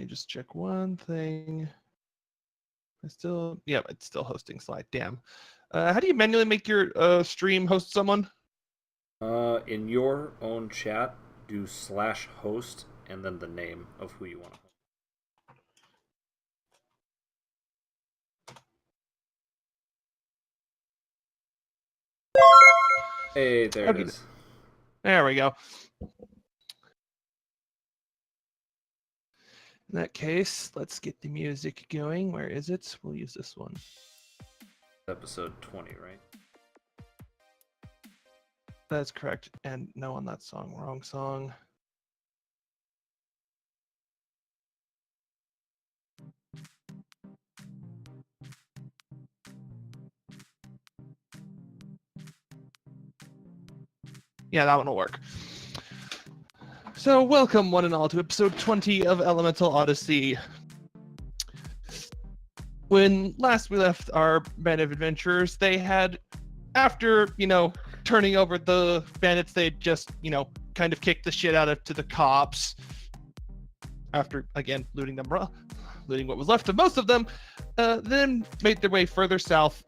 just check one thing. It's still hosting slide. Damn. How do you manually make your stream host someone? In your own chat, do /host and then the name of who you want to host. Hey, there it is. There we go. In that case, let's get the music going. Where is it? We'll use this one. Episode 20, right? That's correct. And no on that song. Wrong song. Yeah, that one will work. So, welcome one and all to episode 20 of Elemental Odyssey. When last we left our band of adventurers, they had, after, turning over the bandits, they just, kind of kicked the shit out of to the cops. After, again, looting what was left of most of them, then made their way further south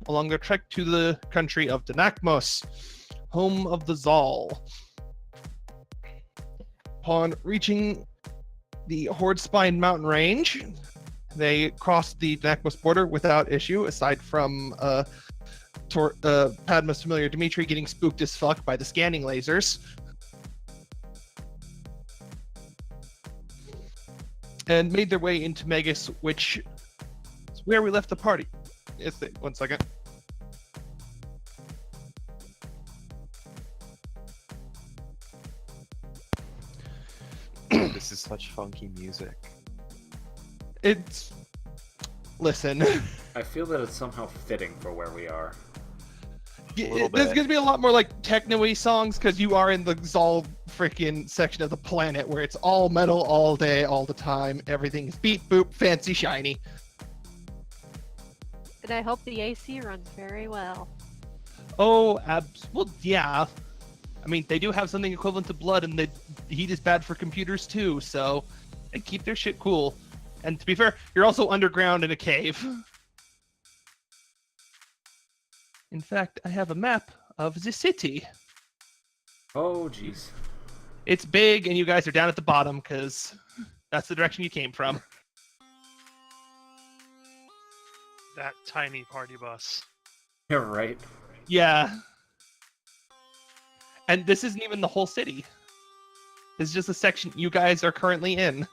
along their trek to the country of Danakmos, home of the Zal. Upon reaching the Horde-Spine mountain range, they crossed the Danakmos border without issue, aside from Padma's familiar Dimitri getting spooked as fuck by the scanning lasers. And made their way into Megas, which is where we left the party. One second. This is such funky music. Listen. I feel that it's somehow fitting for where we are. There's going to be a lot more like techno-y songs because you are in the Zal freaking section of the planet where it's all metal all day, all the time. Everything is beat, boop, fancy, shiny. And I hope the AC runs very well. Oh, well, yeah. I mean, they do have something equivalent to blood, and the heat is bad for computers too, so they keep their shit cool. And to be fair, you're also underground in a cave. In fact, I have a map of the city. Oh, jeez. It's big, and you guys are down at the bottom, because that's the direction you came from. That tiny party bus. You're right. Yeah. And this isn't even the whole city. This is just a section you guys are currently in.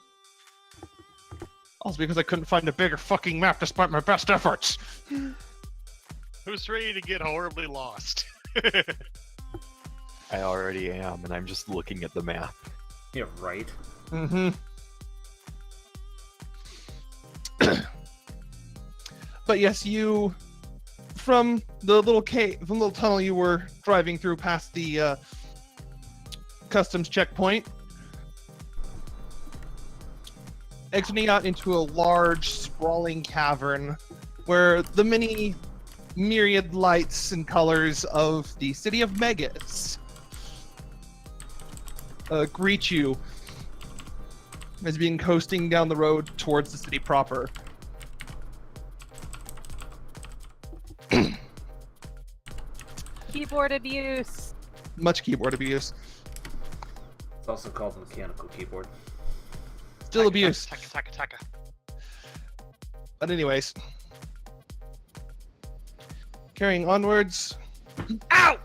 Also because I couldn't find a bigger fucking map despite my best efforts. Who's ready to get horribly lost? I already am, and I'm just looking at the map. Yeah, right. Mm-hmm. But yes, you, from the little tunnel you were driving through past the customs checkpoint, exiting out into a large, sprawling cavern where the many myriad lights and colors of the city of Megas greet you as being coasting down the road towards the city proper. Keyboard abuse. Much keyboard abuse. It's also called a mechanical keyboard. Still abuse. Taka. But anyways. Carrying onwards. Ow!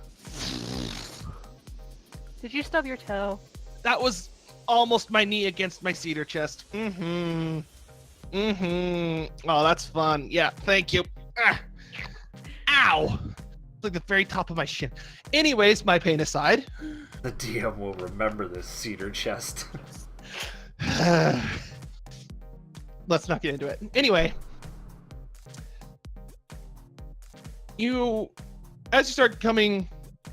Did you stub your toe? That was almost my knee against my cedar chest. Oh, that's fun. Yeah, thank you. Ah. Ow! Like the very top of my shin. Anyways, my pain aside. The DM will remember this cedar chest. Let's not get into it. Anyway, as you start coming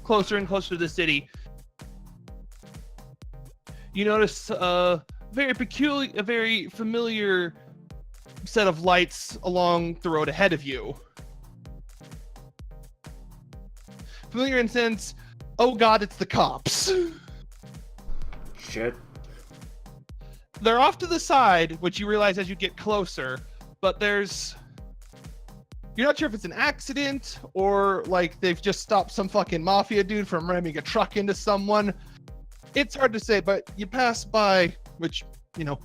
closer and closer to the city, you notice a very familiar set of lights along the road ahead of you. Familiar in sense, oh god, it's the cops. Shit. they're off to the side, which you realize as you get closer, but you're not sure if it's an accident or like they've just stopped some fucking mafia dude from ramming a truck into someone. It's hard to say, but you pass by, which, a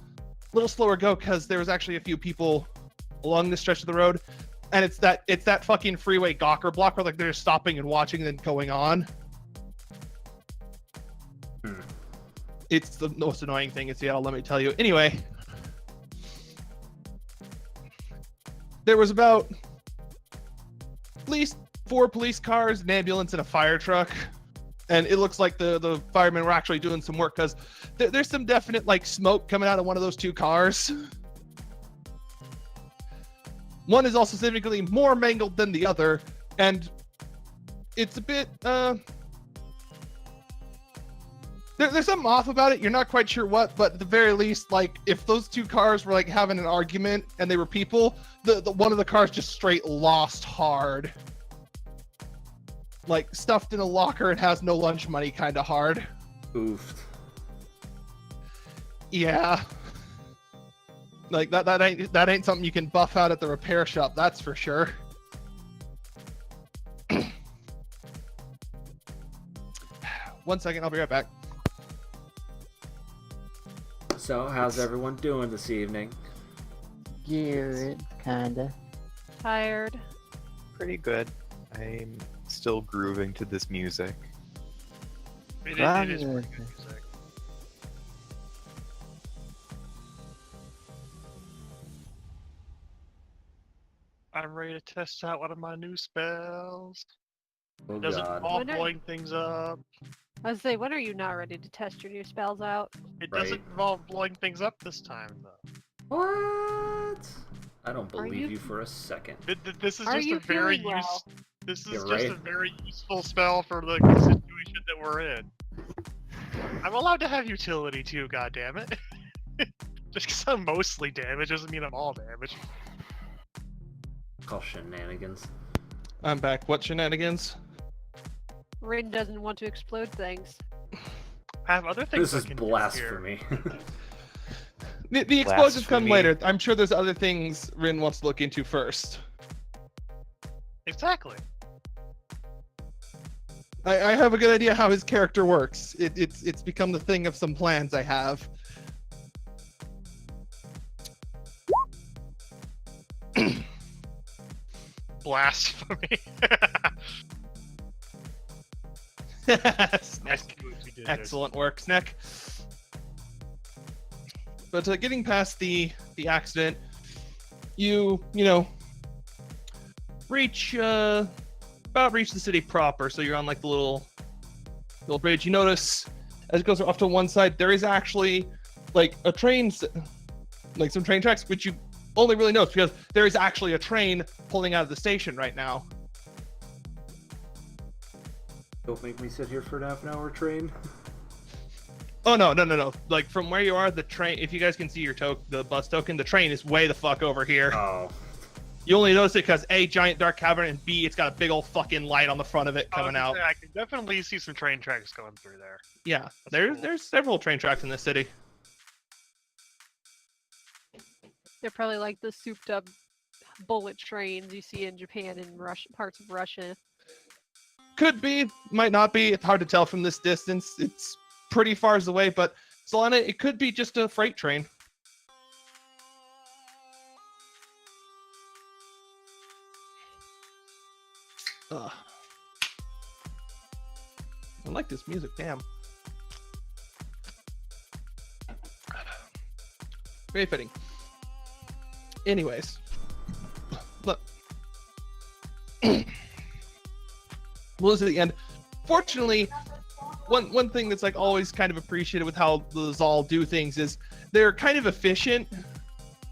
little slower go because there was actually a few people along this stretch of the road, and it's that fucking freeway gawker block where like they're stopping and watching and then going on. It's the most annoying thing in Seattle, let me tell you. Anyway, there was about at least 4 police cars, an ambulance, and a fire truck. And it looks like the firemen were actually doing some work because there's some definite like smoke coming out of one of those 2 cars. One is also significantly more mangled than the other, and it's a bit there's something off about it. You're not quite sure what, but at the very least, like if those 2 cars were like having an argument and they were people, the one of the cars just straight lost hard. Like stuffed in a locker and has no lunch money kind of hard. Oofed. Yeah. Like that ain't something you can buff out at the repair shop, that's for sure. One second, I'll be right back. So, how's everyone doing this evening? Good, kinda. Tired. Pretty good. I'm still grooving to this music. It is pretty good music. I'm ready to test out one of my new spells. Oh It doesn't god. involve Wonder- blowing things up. I was say, when are you not ready to test your new spells out? It Right. doesn't involve blowing things up this time, though. What? I don't Are believe you- you for a second. This is Are just you a very feeling well? This is You're just a right. very useful spell for the situation that we're in. I'm allowed to have utility too, goddammit. Just because I'm mostly damaged doesn't mean I'm all damaged. Call shenanigans. I'm back. What shenanigans? Rin doesn't want to explode things. I have other things This I is can do here. blasphemy. The explosions come Blasphemy. later. I'm sure there's other things Rin wants to look into first. Exactly. I have a good idea how his character works. It's become the thing of some plans I have. Blasphemy. Snack. I see what you did there. Excellent work, Snack. But getting past the accident, you reach reach the city proper. So you're on like the little bridge. You notice as it goes off to one side, there is actually like a train, like some train tracks, which you only really notice because there is actually a train pulling out of the station right now. Don't make me sit here for an half an hour train. Oh no. Like from where you are, the train. If you guys can see your the bus token, the train is way the fuck over here. Oh. You only notice it because A, giant dark cavern, and B, it's got a big old fucking light on the front of it coming out. I can definitely see some train tracks going through there. Yeah, cool. there's several train tracks in this city. They're probably like the souped up bullet trains you see in Japan and parts of Russia. Could be, might not be. It's hard to tell from this distance. It's pretty far away, but Solana, it could be just a freight train. Ugh. I like this music, damn. Very fitting. Anyways. Look. Well, this is the end. Fortunately, one thing that's like always kind of appreciated with how the Zal do things is they're kind of efficient,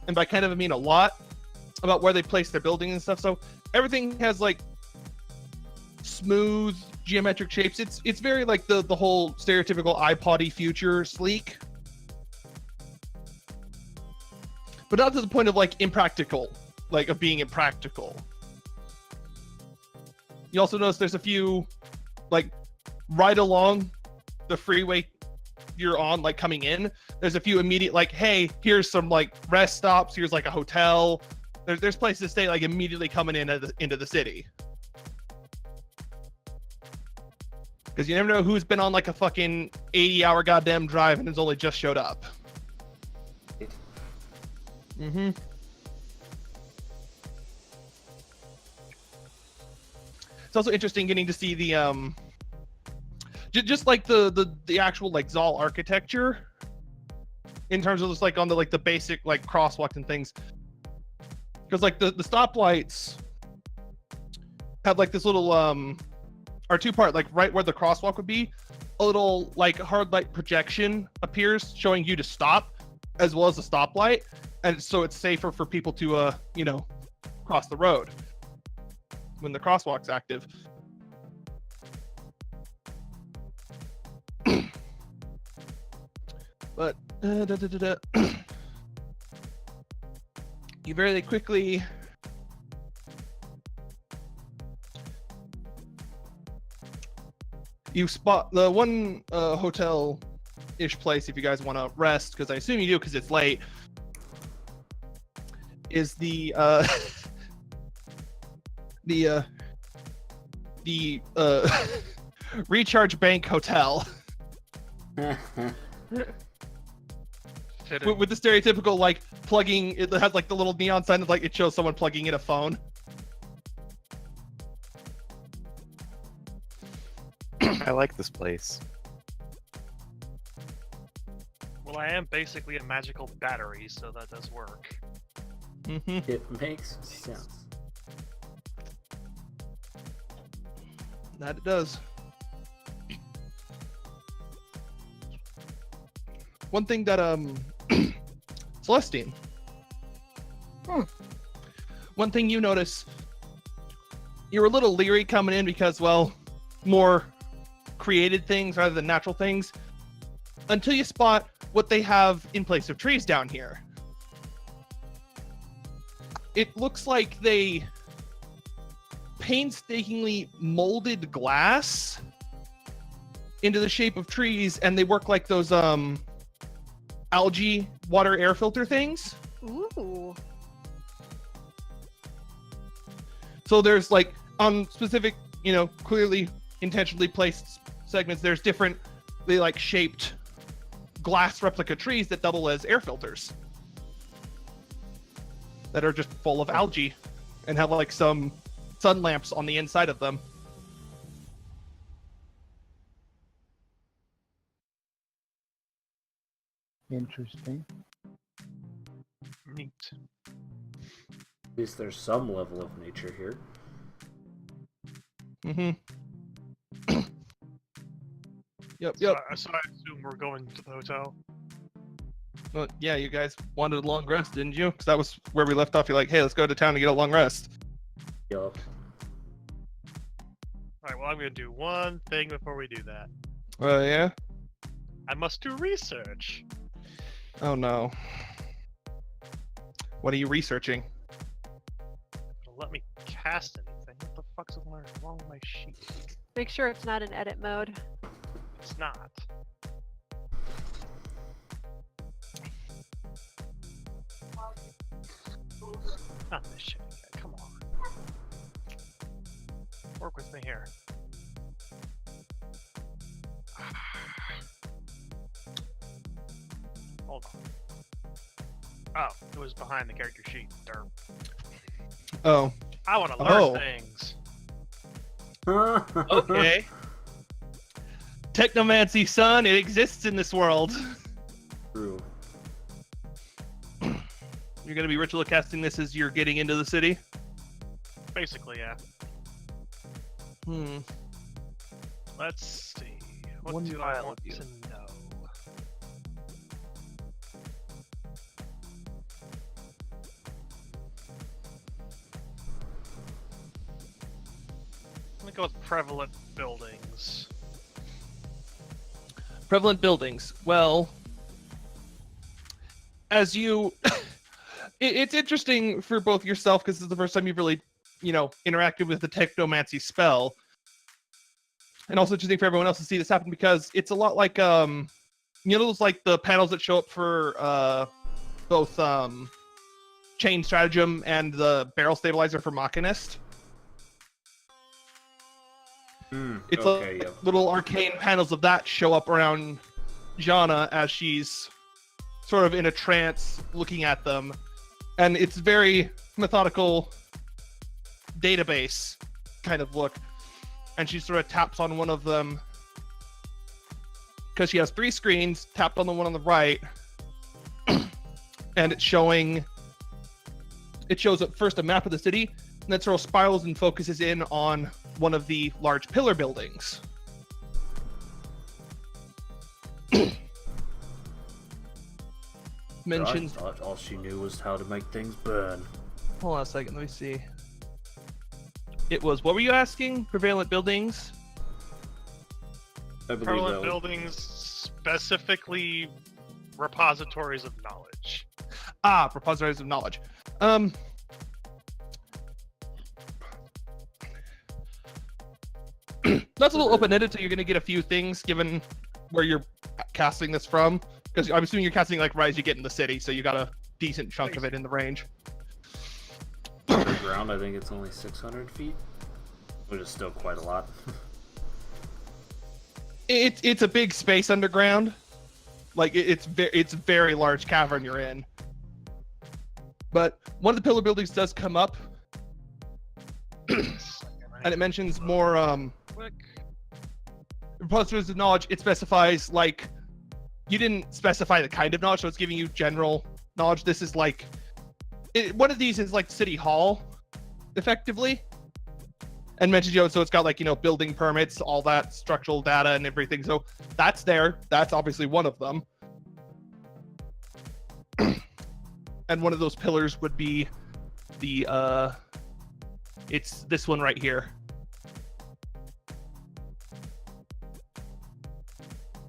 and by kind of I mean a lot, about where they place their buildings and stuff. So everything has like smooth geometric shapes. It's very like the whole stereotypical iPod-y future sleek, but not to the point of like impractical, like of being impractical. You also notice there's a few like right along the freeway you're on, like coming in, there's a few immediate, like, hey, here's some like rest stops. Here's like a hotel. There's places to stay, like immediately coming into the city. Because you never know who's been on like a fucking 80-hour goddamn drive and has only just showed up. Mm-hmm. It's also interesting getting to see the just like the actual like Zal architecture in terms of just like on the basic like crosswalks and things. Because like the stoplights have like this little or two-part, like right where the crosswalk would be, a little like hard light projection appears showing you to stop, as well as the stoplight, and so it's safer for people to cross the road when the crosswalk's active. But you very quickly you spot the one hotel-ish place, if you guys want to rest, because I assume you do because it's late, is the Recharge Bank Hotel. with the stereotypical like plugging, it has like the little neon sign of like it shows someone plugging in a phone. I like this place. Well, I am basically a magical battery, so that does work. Mm-hmm. It makes sense. That it does. One thing that Celestine. One thing you notice, you're a little leery coming in because, well, more created things rather than natural things, until you spot what they have in place of trees down here. It looks like they painstakingly molded glass into the shape of trees, and they work like those algae water air filter things. Ooh. So there's like on specific, clearly intentionally placed segments, there's different, they like shaped glass replica trees that double as air filters that are just full of algae and have like some sun lamps on the inside of them. Interesting. Neat. At least there's some level of nature here. Mm-hmm. Yep. So I assume we're going to the hotel. Well, yeah, you guys wanted a long rest, didn't you? Because that was where we left off. You're like, hey, let's go to town and get a long rest. Yup. Alright, well, I'm going to do one thing before we do that. Yeah? I must do research. Oh, no. What are you researching? It'll let me cast anything. What the fuck's wrong with my sheet? Make sure it's not in edit mode. It's not. Not this shit. Come on. Work with me here. Hold on. Oh, it was behind the character sheet. Derp. Oh. I want to learn Oh. things. Okay. Technomancy, son, it exists in this world. True. You're going to be ritual casting this as you're getting into the city? Basically, yeah. Let's see. What One do I mile want of you. to know? I'm gonna go with prevalent buildings. Prevalent buildings. Well, as you... it's interesting for both yourself, because this is the first time you've really, interacted with the Technomancy spell. And also interesting for everyone else to see this happen, because it's a lot like you know those like the panels that show up for both chain stratagem and the barrel stabilizer for Machinist? It's okay, like yeah. little arcane panels of that show up around Jana as she's sort of in a trance looking at them. And it's very methodical database kind of look. And she sort of taps on one of them because she has 3 screens, tapped on the one on the right. And it shows at first a map of the city, and then sort of spirals and focuses in on one of the large pillar buildings. Mentions. I thought all she knew was how to make things burn. Hold on a second, let me see. It was, what were you asking? Prevalent buildings? I believe Prevalent that was- buildings, specifically repositories of knowledge. Ah, repositories of knowledge. That's a little open-ended, so you're going to get a few things given where you're casting this from. Because I'm assuming you're casting like right as you get in the city, so you got a decent chunk of it in the range. Underground, I think it's only 600 feet, which is still quite a lot. It's a big space underground. Like it's very large cavern you're in. But one of the pillar buildings does come up, and it mentions more Quick. repositories of knowledge. It specifies like you didn't specify the kind of knowledge, so it's giving you general knowledge. This is like one of these is like City Hall, effectively, and mentions so it's got like building permits, all that structural data and everything. So that's there. That's obviously one of them. And one of those pillars would be the it's this one right here.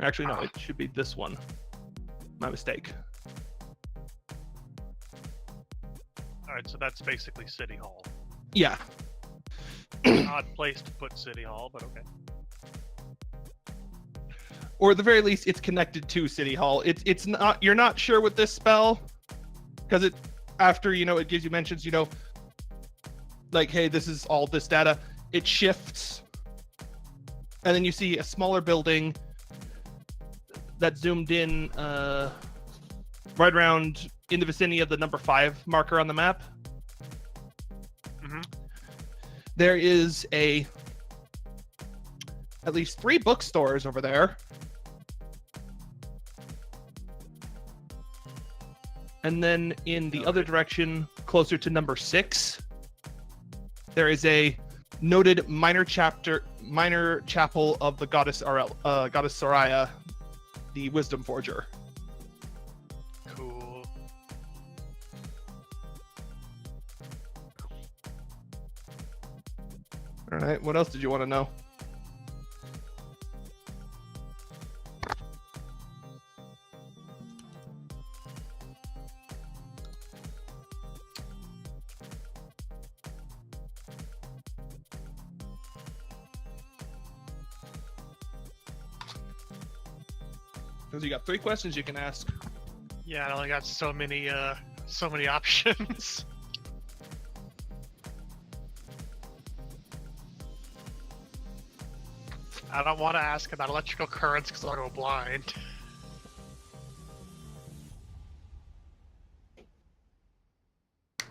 Actually, no, it should be this one. My mistake. Alright, so that's basically City Hall. Yeah. Odd place to put City Hall, but okay. Or at the very least, it's connected to City Hall. It's not. You're not sure with this spell because it after it gives you mentions like, hey, this is all this data. It shifts, and then you see a smaller building that zoomed in right around in the vicinity of the number 5 marker on the map. Mm-hmm. There is at least 3 bookstores over there. And then in the other direction, closer to number 6, there is a noted minor chapel of the goddess Soraya, the Wisdom Forger. Cool. All right, what else did you want to know? Because you got 3 questions you can ask. Yeah, I only got so many options. I don't want to ask about electrical currents because I'll go blind.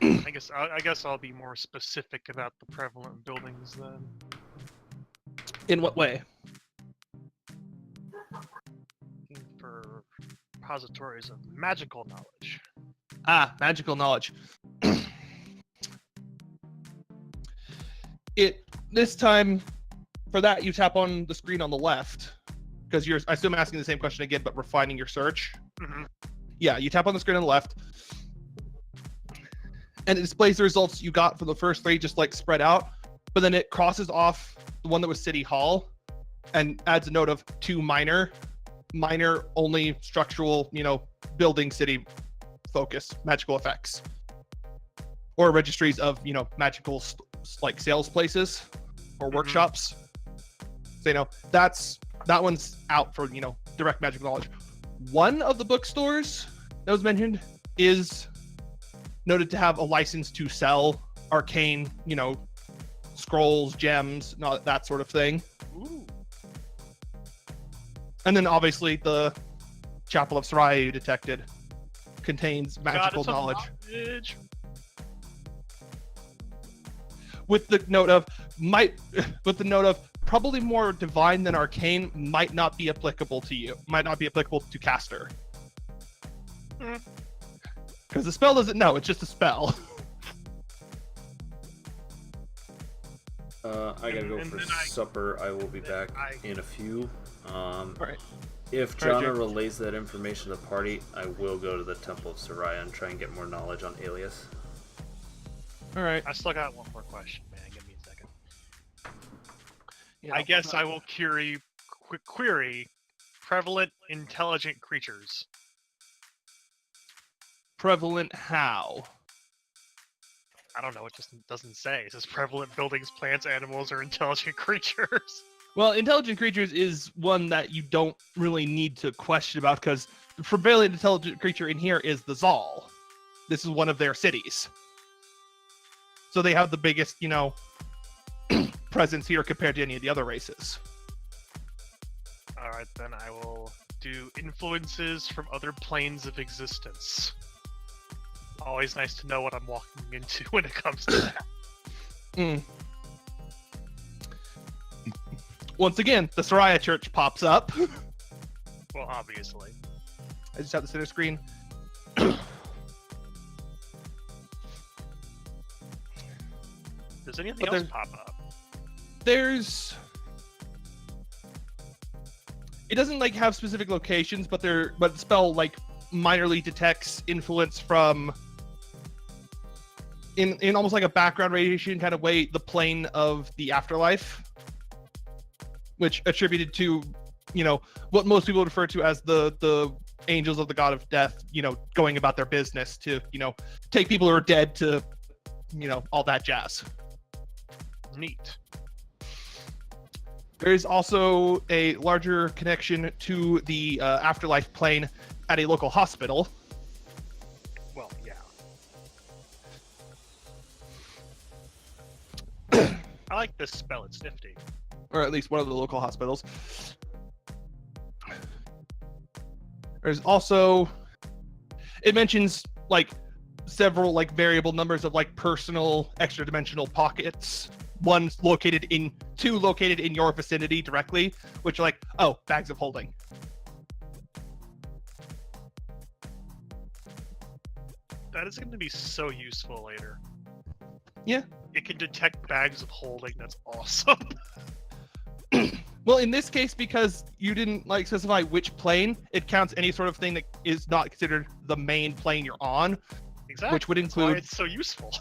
I guess I'll be more specific about the prevalent buildings then. In what way? Looking for repositories of magical knowledge. Ah, magical knowledge. This time, for that, you tap on the screen on the left, because I assume asking the same question again, but refining your search. Mm-hmm. Yeah, you tap on the screen on the left, and it displays the results you got for the first 3, just like spread out, but then it crosses off the one that was City Hall, and adds a note of 2 minor only structural, building city focus, magical effects, or registries of, magical like sales places or workshops. So, that one's out for, direct magical knowledge. one of the bookstores that was mentioned is noted to have a license to sell arcane, scrolls, gems, and all that sort of thing. Ooh. And then obviously the Chapel of Soraya you detected contains magical knowledge. With the note of probably more divine than arcane, might not be applicable to you. Might not be applicable to caster. Because the spell doesn't know, it's just a spell. I gotta go for supper. I will be back in a few. Alright. If Jana relays that information to the party, I will go to the Temple of Soraya and try and get more knowledge on Alias. Alright. I still got one more question, man. Give me a second. Yeah, I guess I will query prevalent intelligent creatures. Prevalent how? I don't know. It just doesn't say. It says prevalent buildings, plants, animals, or intelligent creatures. Well, intelligent creatures is one that you don't really need to question about, because the prevalent intelligent creature in here is the Zal. This is one of their cities. So they have the biggest, presence here compared to any of the other races. Alright, then I will do influences from other planes of existence. Always nice to know what I'm walking into when it comes to that. Once again, the Soraya Church pops up. Well, obviously. I just have the center screen. Does anything else pop up? There's... It doesn't have specific locations, but the spell minorly detects influence from in almost like a background radiation kind of way, the plane of the afterlife, which attributed to what most people refer to as the angels of the god of death, going about their business to take people who are dead to all that jazz. Neat. There is also a larger connection to the afterlife plane at a local hospital. Well, yeah. I like this spell, it's nifty. Or at least one of the local hospitals. There's also... It mentions, several, variable numbers of, personal extra-dimensional pockets. Two located in your vicinity directly, which are bags of holding. That is going to be so useful later. Yeah. It can detect bags of holding, that's awesome. Well, in this case, because you didn't specify which plane, it counts any sort of thing that is not considered the main plane you're on. Exactly. Which would That's why include... it's so useful.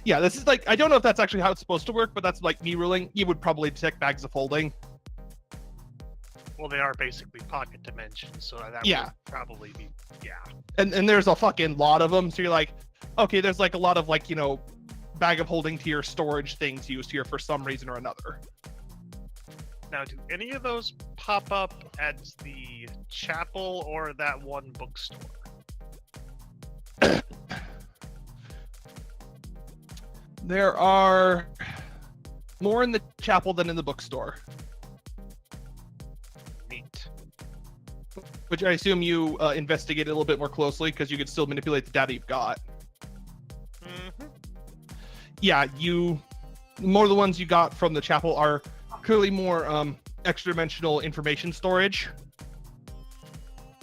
Yeah, this is I don't know if that's actually how it's supposed to work, but that's me ruling. You would probably detect bags of holding. Well, they are basically pocket dimensions, so that would probably be, And there's a fucking lot of them, so you're okay, there's a lot of bag of holding to your storage things used here for some reason or another. Now, do any of those pop up at the chapel or that one bookstore? There are more in the chapel than in the bookstore. Neat. Which I assume you investigate a little bit more closely, because you could still manipulate the data you've got. Mm-hmm. Yeah, more of the ones you got from the chapel are clearly more extra-dimensional information storage.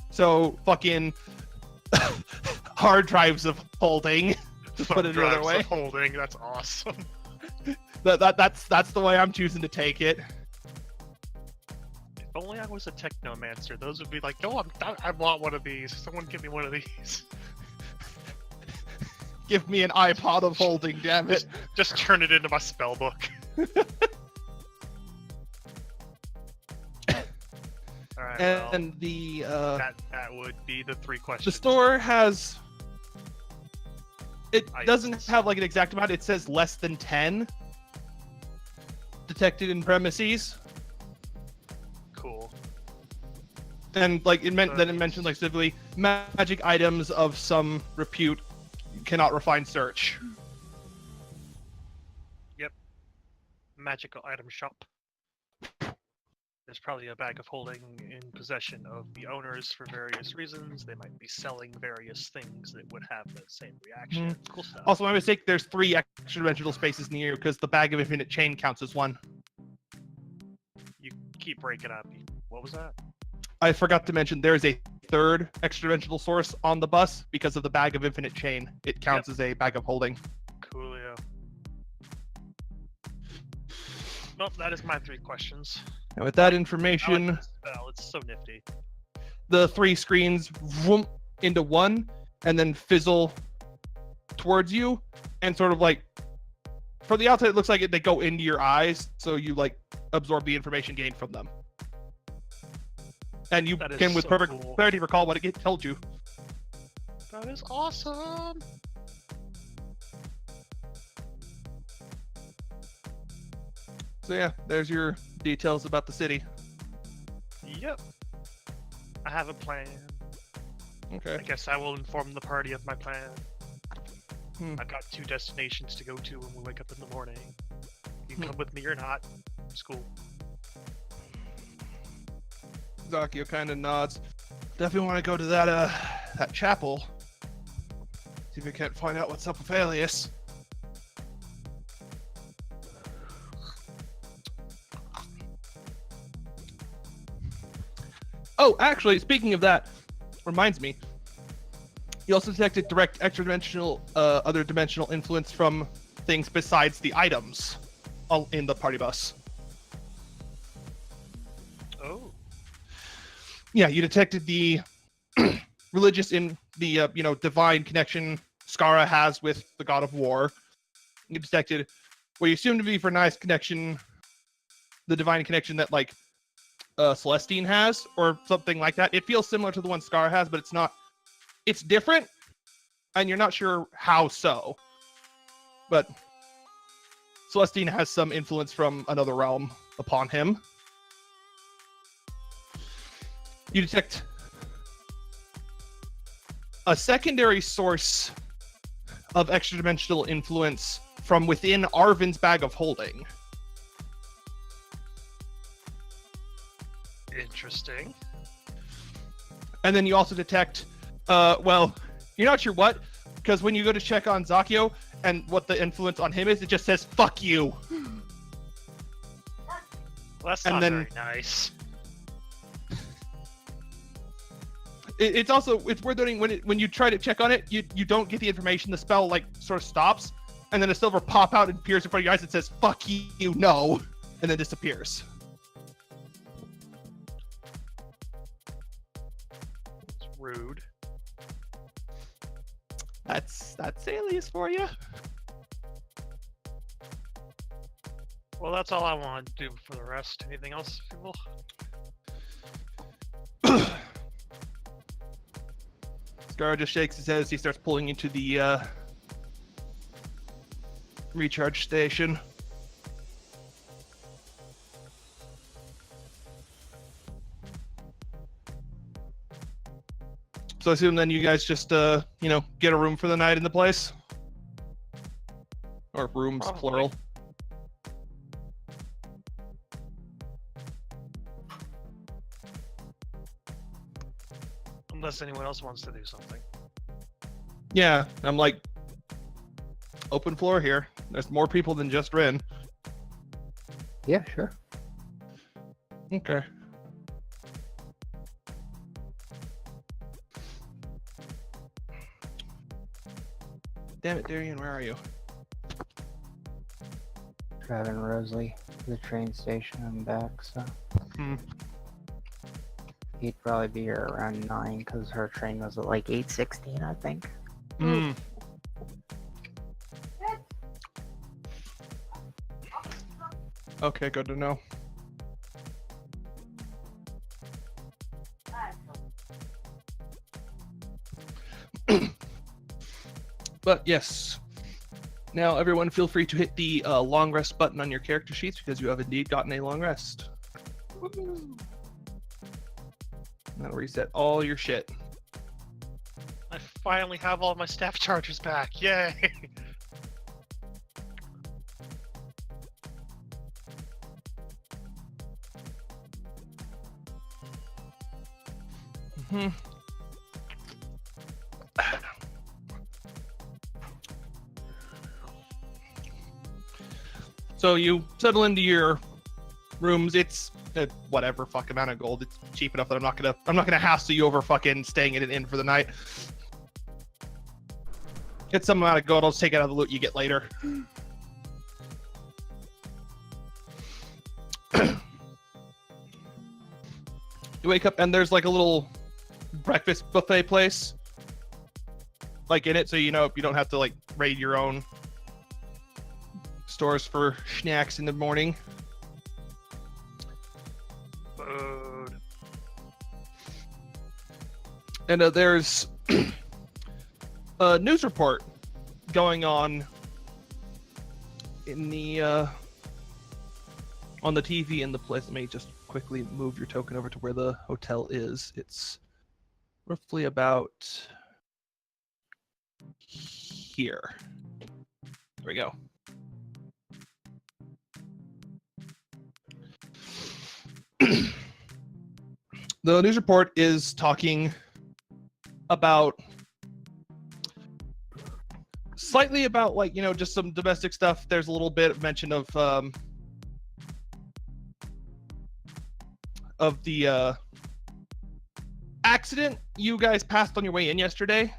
So, fucking hard drives of holding. To put it another way. Holding, that's awesome. That's the way I'm choosing to take it. If only I was a technomancer, those would be no, I want one of these. Someone give me one of these. Give me an iPod of holding, damn it. Just turn it into my spell book. Alright, and the that would be the three questions. The store has... It doesn't have an exact amount. It says less than 10 detected in premises. Cool. And like it mentioned like specifically magic items of some repute cannot refine search. Magical item shop. There's probably a bag of holding in possession of the owners for various reasons. They might be selling various things that would have the same reaction. Cool stuff. Also, my mistake. There's 3 extra dimensional spaces near you because the bag of infinite chain counts as 1. You keep breaking up. What was that? I forgot to mention there is a 3rd extra dimensional source on the bus because of the bag of infinite chain. It counts as a bag of holding. Coolio. Well, that is my 3 questions. And with that I information, like this spell. It's so nifty. the 3 screens vroom into 1 and then fizzle towards you, and sort of like from the outside it looks like they go into your eyes, so you like absorb the information gained from them. And you That is can with so perfect cool. clarity recall what it told you. That is awesome. So yeah, there's your details about the city. Yep. I have a plan. Okay. I guess I will inform the party of my plan. Hmm. I've got 2 destinations to go to when we wake up in the morning. You can come with me or not. It's cool. Zakio kind of nods. Definitely want to go to that chapel. See if we can't find out what's up with Alias. Oh, actually, speaking of that, reminds me. You also detected direct extra-dimensional, other dimensional influence from things besides the items in the party bus. Oh. Yeah, you detected the religious divine connection Skara has with the god of war. You detected what you assume to be for nice connection, the divine connection that like Celestine has, or something like that. It feels similar to the one Skara has, but it's not. It's different, and you're not sure how so. But Celestine has some influence from another realm upon him. You detect a secondary source of extra-dimensional influence from within Arvin's bag of holding. Interesting. And then you also detect, well, you're not sure what, because when you go to check on Zakio and what the influence on him is, it just says, fuck you. Well, that's And not then- very nice. It's worth noting when you try to check on it, you don't get the information. The spell like sort of stops, and then a silver pop out and appears in front of your eyes and says "fuck you, no," and then disappears. It's rude. That's Alias for you. Well, that's all I want to do for the rest. Anything else, people? Skara just shakes his head as he starts pulling into the recharge station. So I assume then you guys just get a room for the night in the place? Or rooms, Probably. plural. Unless anyone else wants to do something. Yeah, I'm like, open floor here. There's more people than just Rin. Yeah, sure. Okay. Damn it, Darian, where are you? Driving Rosalie to the train station and back, so. Hmm. He'd probably be here around 9 because her train was at like 8:16, I think. Hmm. Okay, good to know. But yes, now everyone feel free to hit the long rest button on your character sheets because you have indeed gotten a long rest. That'll reset all your shit. I finally have all my staff chargers back. Yay! Hmm. So you settle into your rooms. It's whatever fuck amount of gold. It's cheap enough that I'm not gonna hassle you over fucking staying in an inn for the night. Get some amount of gold. I'll just take it out of the loot you get later. You wake up and there's like a little breakfast buffet place, like in it, so you know you don't have to like raid your own stores for snacks in the morning. Food. And there's a news report going on in the on the TV in the place. Let me just quickly move your token over to where the hotel is. It's roughly about here. There we go. The news report is talking about slightly about, like, you know, just some domestic stuff. There's a little bit of mention of the accident you guys passed on your way in yesterday.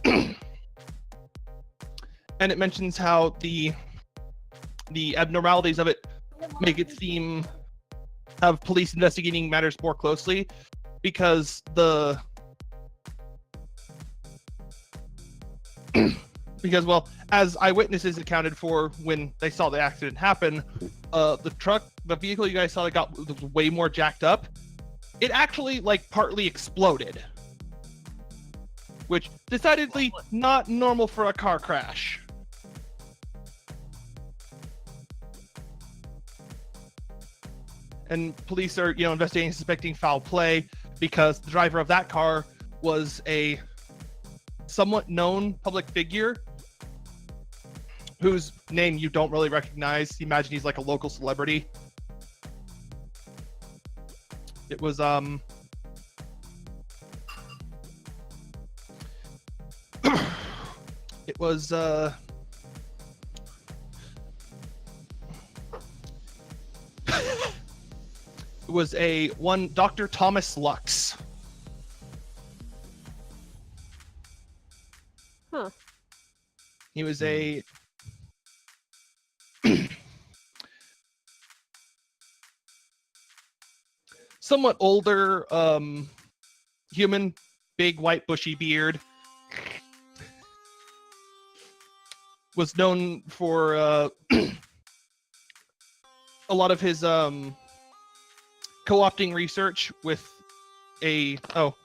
And it mentions how the abnormalities of it make it seem have police investigating matters more closely, because well, as eyewitnesses accounted for when they saw the accident happen, the vehicle you guys saw that was way more jacked up, it actually like partly exploded, which decidedly not normal for a car crash. And police are, you know, investigating, suspecting foul play, because the driver of that car was a somewhat known public figure whose name you don't really recognize. You imagine he's like a local celebrity. It was it was it was a one Dr. Thomas Lux. Huh. He was a somewhat older human, big white bushy beard. Was known for a lot of his co-opting research with a Hello.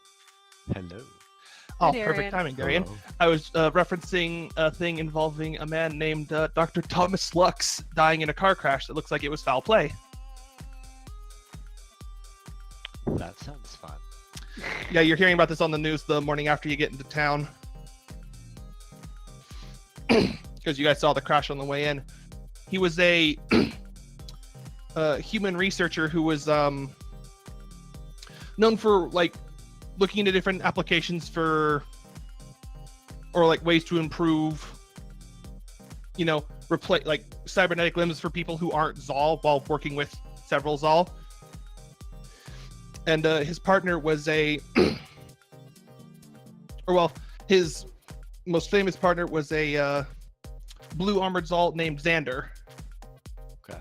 Oh, Hi, perfect Darian. timing, Darian. Hello. I was referencing a thing involving a man named Dr. Thomas Lux dying in a car crash that looks like it was foul play. That sounds fun. Yeah, you're hearing about this on the news the morning after you get into town. Because you guys saw the crash on the way in. He was a human researcher who was known for like looking into different applications for, or like ways to improve, you know, replace like cybernetic limbs for people who aren't Zal, while working with several Zal. And his partner was his most famous partner was a blue armored Zal named Xander. Okay.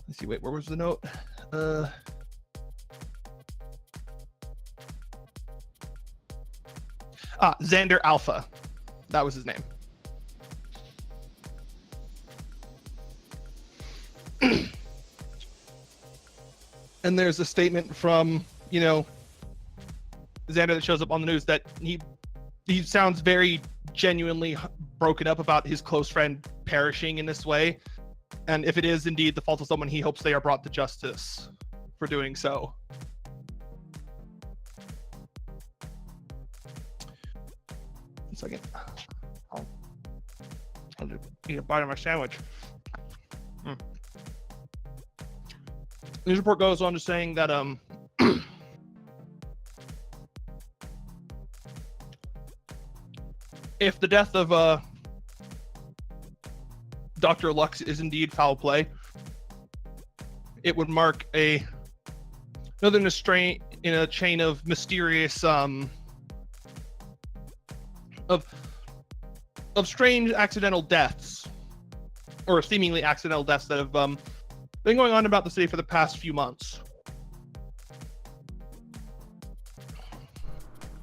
Let's see, wait, where was the note? Xander Alpha. That was his name. And there's a statement from, you know, Xander that shows up on the news that he sounds very genuinely broken up about his close friend perishing in this way. And if it is indeed the fault of someone, he hopes they are brought to justice for doing so. One second. I'll eat a bite of my sandwich. News report goes on to saying that if the death of Dr. Lux is indeed foul play, it would mark another in a chain of mysterious of strange accidental deaths, or seemingly accidental deaths that have been going on about the city for the past few months.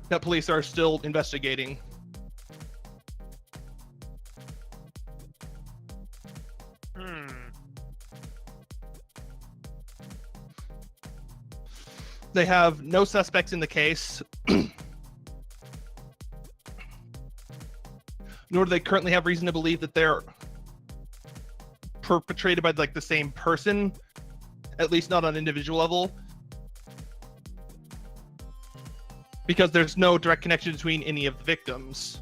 That police are still investigating. They have no suspects in the case, nor do they currently have reason to believe that they're perpetrated by like the same person, at least not on an individual level, because there's no direct connection between any of the victims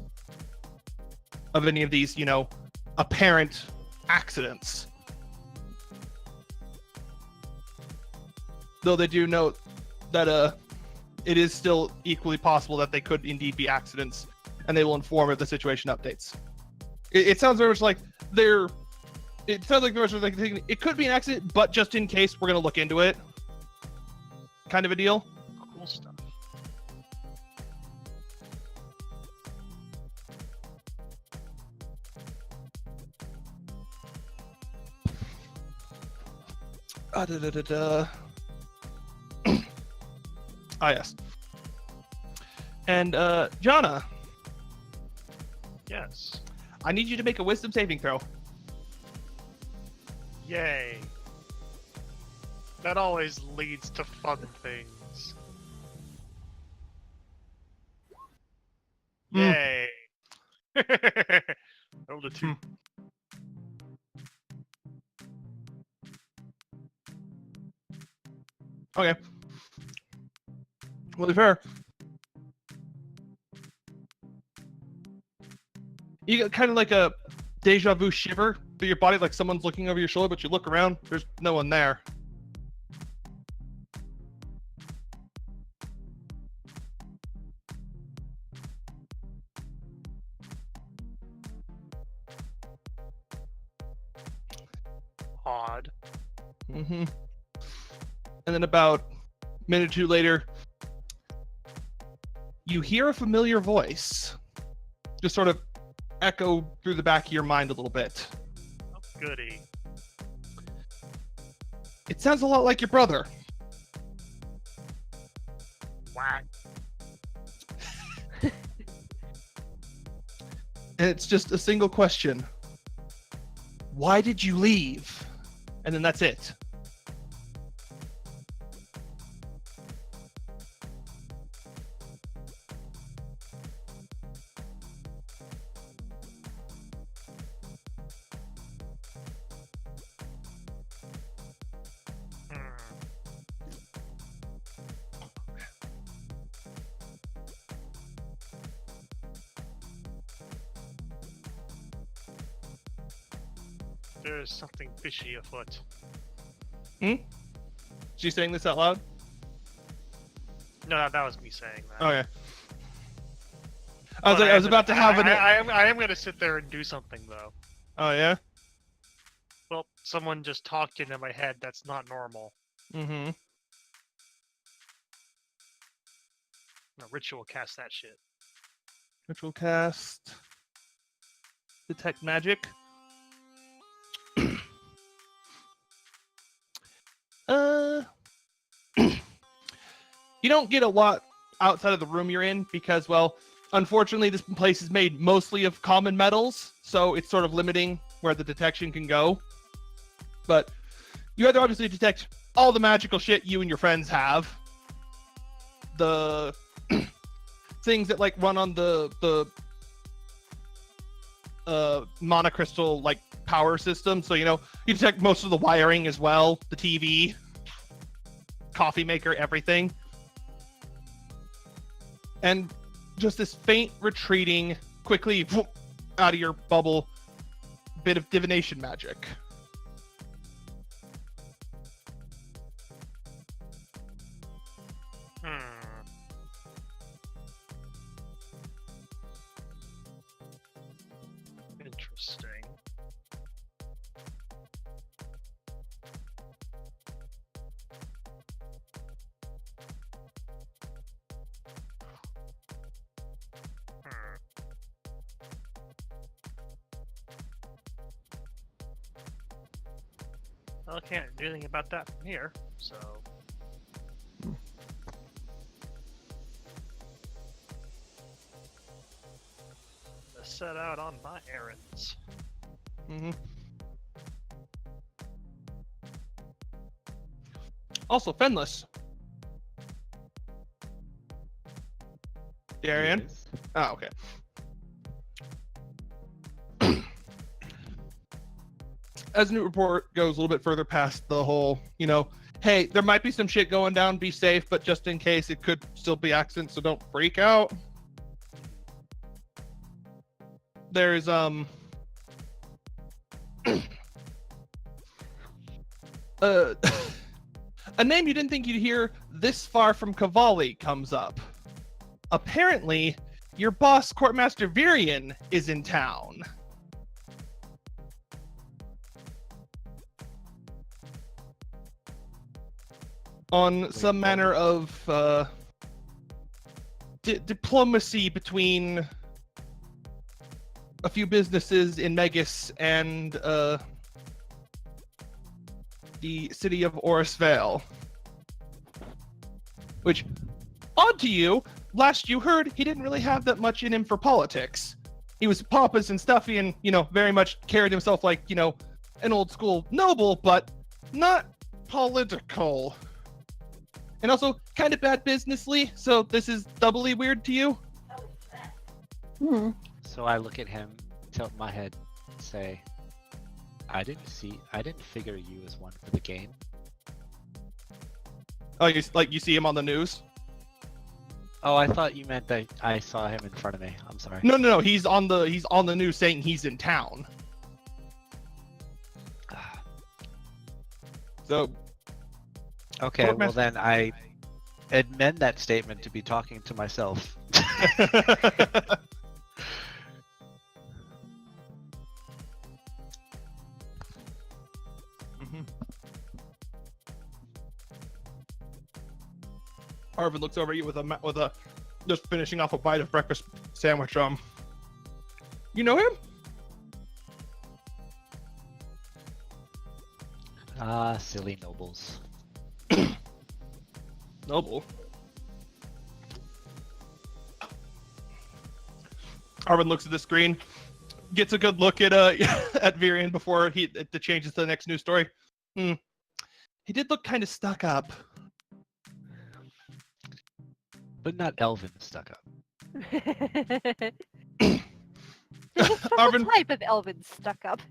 of any of these, apparent accidents. Though they do note that it is still equally possible that they could indeed be accidents, and they will inform if the situation updates. It sounds very much like it sounds like very much like it could be an accident, but just in case, we're going to look into it. Kind of a deal. Cool stuff. Ah, yes. And, Jana. Yes. I need you to make a wisdom saving throw. Yay. That always leads to fun things. Yay. Rolled a 2. Okay. Well, to be fair, you get kind of like a deja vu shiver through your body, like someone's looking over your shoulder, but you look around, there's no one there. Odd. Mm-hmm. And then about a minute or two later, you hear a familiar voice just sort of echo through the back of your mind a little bit. Oh, goody. It sounds a lot like your brother. Whack. And it's just a single question. Why did you leave? And then that's it. There's something fishy afoot. She's saying this out loud? No, that was me saying that. Okay. I was about to have an. I am going to sit there and do something though. Oh yeah. Well, someone just talked into my head. That's not normal. Mm-hmm. No, ritual cast that shit. Ritual cast. Detect magic. You don't get a lot outside of the room you're in because, well, unfortunately, this place is made mostly of common metals, so it's sort of limiting where the detection can go. But you have to obviously detect all the magical shit you and your friends have. The things that like run on the monocrystal like power system. So you detect most of the wiring as well, the TV, coffee maker, everything. And just this faint retreating, quickly out of your bubble bit of divination magic. Interesting. Well, I can't do anything about that from here, so. Let's set out on my errands. Mm-hmm. Also, Fenless. Darian? Yes. Oh, okay. As the new report goes a little bit further past the whole, hey, there might be some shit going down, be safe, but just in case, it could still be accidents, so don't freak out. There's, a name you didn't think you'd hear this far from Cavalli comes up. Apparently, your boss, Courtmaster Virion, is in town. On some manner of diplomacy between a few businesses in Megas and the city of Orisvale. Which, odd to you, last you heard, he didn't really have that much in him for politics. He was pompous and stuffy and, very much carried himself like, an old school noble, but not political. And also kind of bad businessly, so this is doubly weird to you? So I look at him, tilt my head, say, I didn't figure you as one for the game. Oh, you see him on the news? Oh, I thought you meant that I saw him in front of me. I'm sorry. No. He's on the news saying he's in town. So. Okay, well then I amend that statement to be talking to myself. Arvin looks over at you with a just finishing off a bite of breakfast sandwich. You know him? Silly nobles. Noble. Arvin looks at the screen, gets a good look at at Virion before it changes to the next news story. He did look kind of stuck up. But not elven stuck up. Arvin, type of elven stuck up.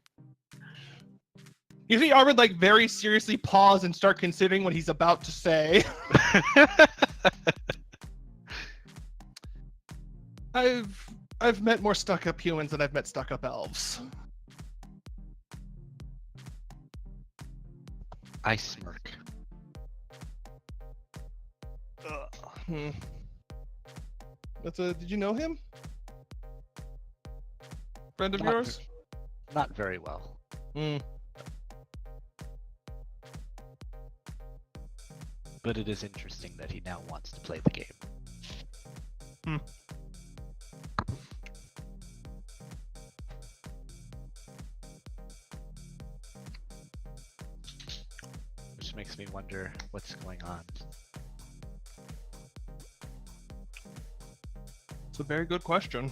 you see Arvin very seriously pause and start considering what he's about to say. I've met more stuck up humans than I've met stuck up elves. I smirk. Did you know him? Friend of Not yours? Not very well. But it is interesting that he now wants to play the game. Which makes me wonder what's going on. It's a very good question.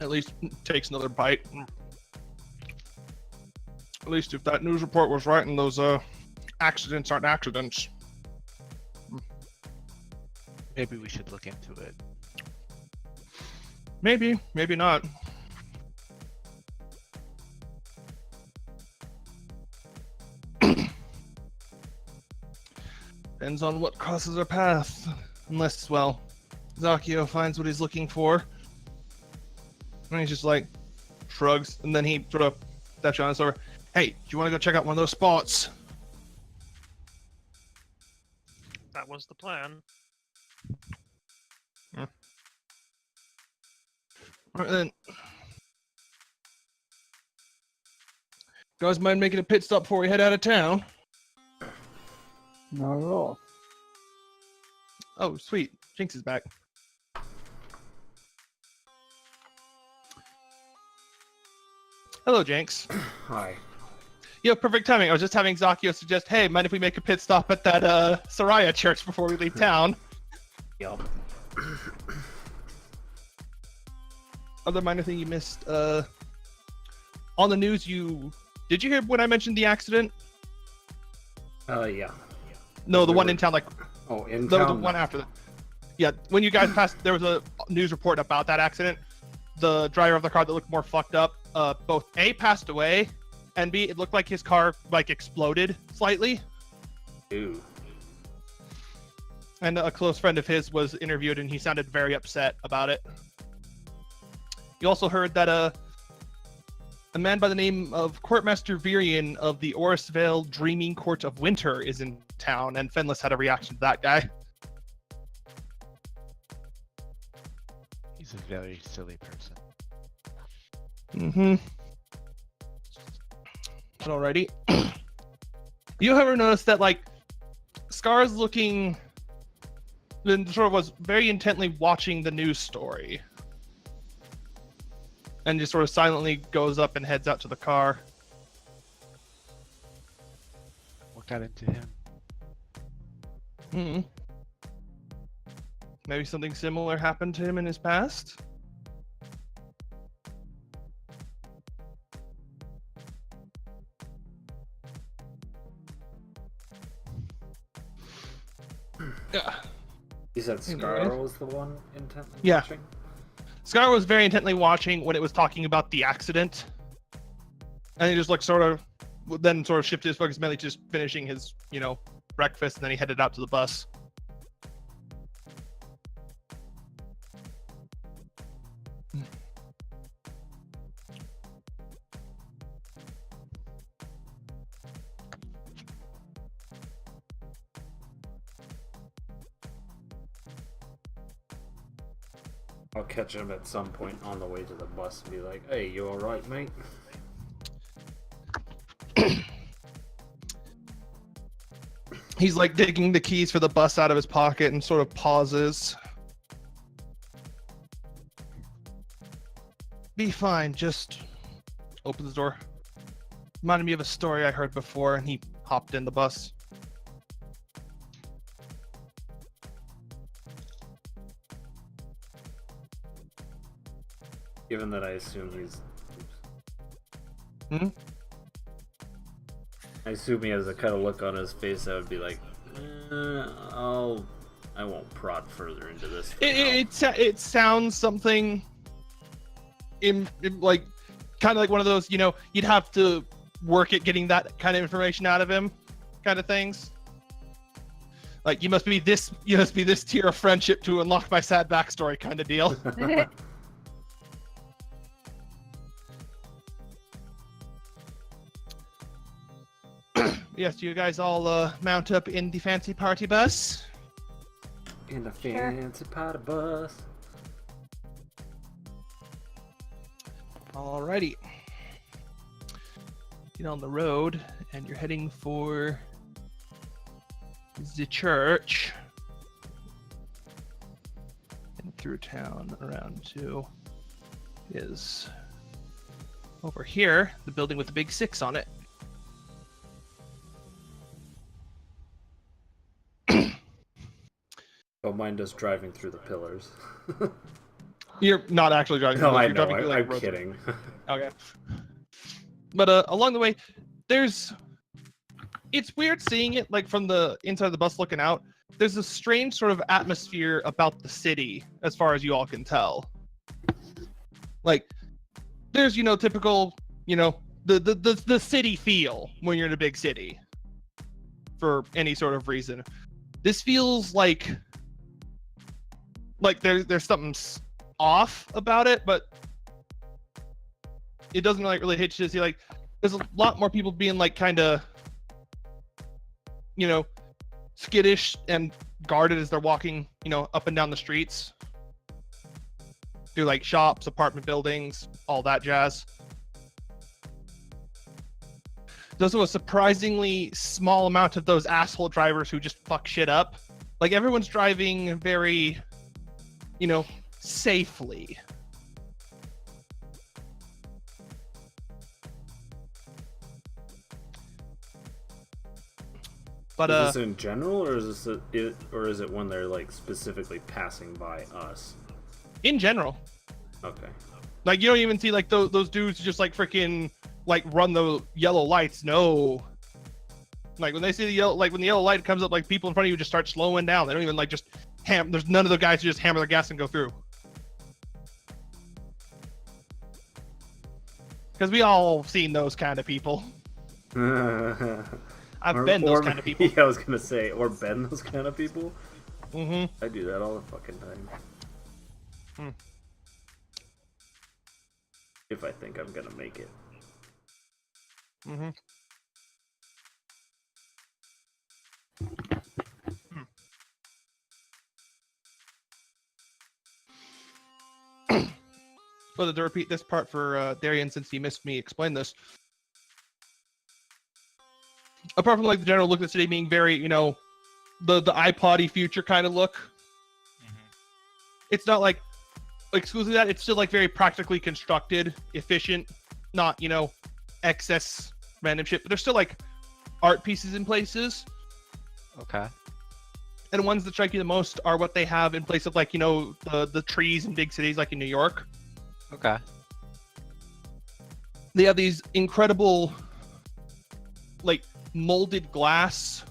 At least takes another bite. At least if that news report was right and those accidents aren't accidents. Maybe we should look into it. Maybe not. Depends on what crosses our path. Unless, well, Zakio finds what he's looking for. And he's just like, shrugs, and then he sort of steps on his over. Hey, do you want to go check out one of those spots? That was the plan. All right, then. Guys mind making a pit stop before we head out of town? Not at all. Oh, sweet. Jinx is back. Hello, Jinx. Hi. You have perfect timing. I was just having Zakio suggest, hey, mind if we make a pit stop at that Soraya church before we leave town? Yup. Other minor thing you missed, on the news, did you hear when I mentioned the accident? Yeah. No, the one in town, like, Oh, in the town. one after that. Yeah, when you guys passed, there was a news report about that accident. The driver of the car that looked more fucked up, both A, passed away, and B, it looked like his car, like, exploded slightly. Ooh. And a close friend of his was interviewed, and he sounded very upset about it. You also heard that a man by the name of Courtmaster Virian of the Orisvale Dreaming Court of Winter is in town, and Fenlis had a reaction to that guy. He's a very silly person. Mm-hmm. Alrighty. You ever noticed that, like, Scar's looking, then sort of was very intently watching the news story, and just sort of silently goes up and heads out to the car. What got into him? Hmm. Maybe something similar happened to him in his past? Yeah. You said Scar was the one intently Yeah. watching? Scar was very intently watching when it was talking about the accident. And he just like sort of then sort of shifted his focus mainly to just finishing his, breakfast, and then he headed out to the bus. I'll catch him at some point on the way to the bus and be like, hey, you alright, mate? He's like digging the keys for the bus out of his pocket and sort of pauses. Be fine, just open the door. Reminded me of a story I heard before, and he hopped in the bus. Given that I assume he's... Hmm? I assume he has a kind of look on his face that would be like, I won't prod further into this. for now." It sounds something in like kind of like one of those, you'd have to work at getting that kind of information out of him kind of things. Like you must be this tier of friendship to unlock my sad backstory kind of deal. Yes, you guys all mount up in the fancy party bus. In the fancy party bus. Alrighty. Get on the road, and you're heading for the church. And through town around to is over here, the building with the big 6 on it. Don't mind us driving through the pillars. You're not actually driving. No, I you're know. driving through, like, I'm roads. kidding. Okay. But along the way, it's weird seeing it like from the inside of the bus looking out. There's a strange sort of atmosphere about the city, as far as you all can tell. Like, there's typical the city feel when you're in a big city, for any sort of reason. this feels like there's something off about it, but it doesn't like really hit you to see like there's a lot more people being like kind of, you know, skittish and guarded as they're walking, you know, up and down the streets through like shops, apartment buildings, all that jazz. There's also a surprisingly small amount of those asshole drivers who just fuck shit up. Like everyone's driving very, you know, safely. But is this in general, or is it when they're like specifically passing by us? In general, Okay. like you don't even see like those dudes just like freaking like run the yellow lights. No, like when they see the yellow, like when the yellow light comes up, like people in front of you just start slowing down. They don't even like just there's none of the guys who just hammer their gas and go through. Because we all seen those kind of people. I've been those kind of people. Yeah, I was gonna say, or been those kind of people. Mm-hmm. I do that all the fucking time. If I think I'm gonna make it. Mm-hmm. Well, to repeat this part for Darian, since he missed me explain this. Apart from like the general look of the city being very, you know, the iPod-y future kind of look, it's not like exclusively that. It's still like very practically constructed, efficient, not, you know, excess random shit. But there's still like art pieces in places. Okay. And ones that strike you the most are what they have in place of like, you know, the trees in big cities like in New York. Okay. They have these incredible like molded glass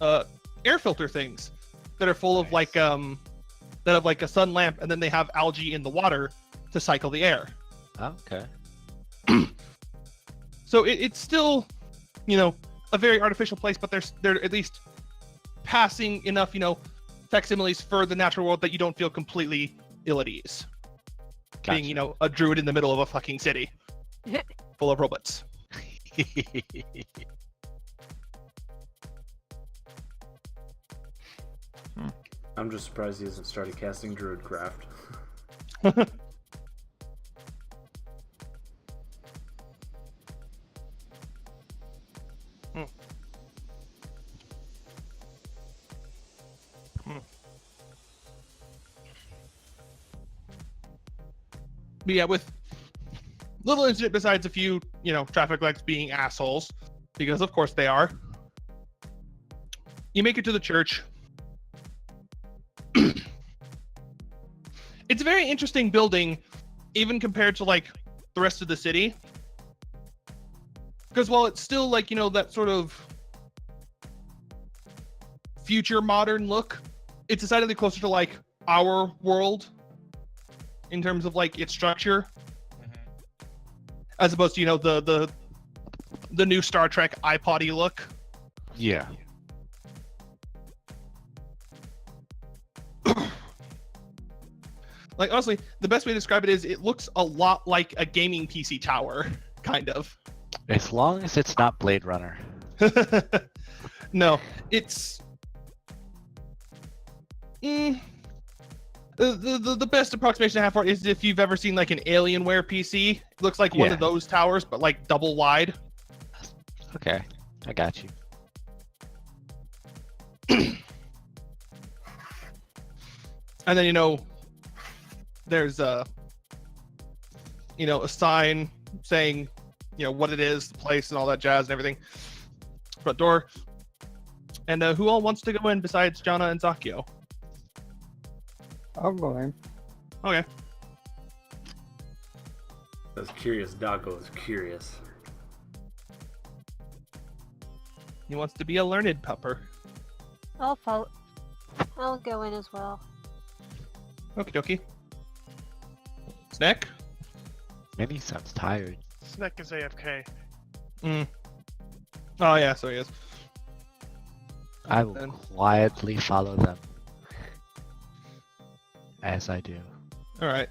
air filter things that are full of like that have like a sun lamp, and then they have algae in the water to cycle the air. Oh, okay. So it's still, you know, a very artificial place, but they're at least passing enough, you know, facsimiles for the natural world that you don't feel completely ill at ease. Gotcha. Being, you know, a druid in the middle of a fucking city full of robots. I'm just surprised he hasn't started casting Druidcraft. But yeah, with little incident besides a few, you know, traffic lights being assholes, because of course they are. You make it to the church. It's a very interesting building, even compared to like the rest of the city. Because while it's still like, you know, that sort of future modern look, it's decidedly closer to like our world in terms of like its structure, as opposed to, you know, the new Star Trek iPod-y look. Yeah. Like, honestly, the best way to describe it is it looks a lot like a gaming PC tower, kind of. As long as it's not Blade Runner. No, it's... The best approximation I have for it is if you've ever seen like an Alienware PC. It looks like one of those towers, but like double wide. Okay, I got you. And then, you know, there's a sign saying, you know, what it is, the place, and all that jazz and everything. Front door. And who all wants to go in besides Jana and Zakio? I'll go in. Okay. I was curious. Dago is curious. He wants to be a learned pupper. I'll go in as well. Okie dokie. Snack? Minnie sounds tired. Snack is AFK. Oh yeah, so he is. I will Then- quietly follow them. As I do. All right.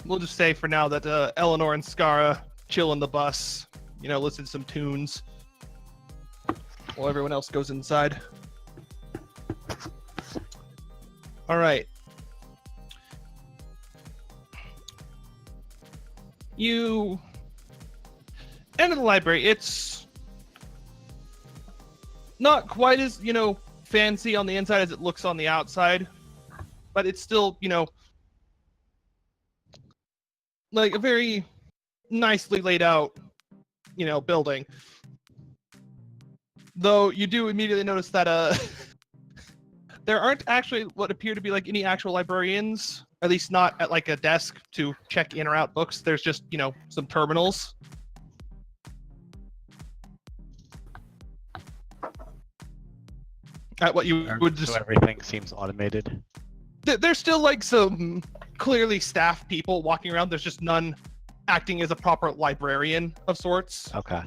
We'll just say for now that Eleanor and Skara chill in the bus, listen to some tunes while everyone else goes inside. All right. You enter the library. It's not quite as, fancy on the inside as it looks on the outside, but it's still, like a very nicely laid out, building. Though you do immediately notice that there aren't actually what appear to be like any actual librarians, at least not at like a desk to check in or out books. There's just, some terminals. At what you would just So everything seems automated. there's still like some clearly staff people walking around. There's just none acting as a proper librarian of sorts, Okay.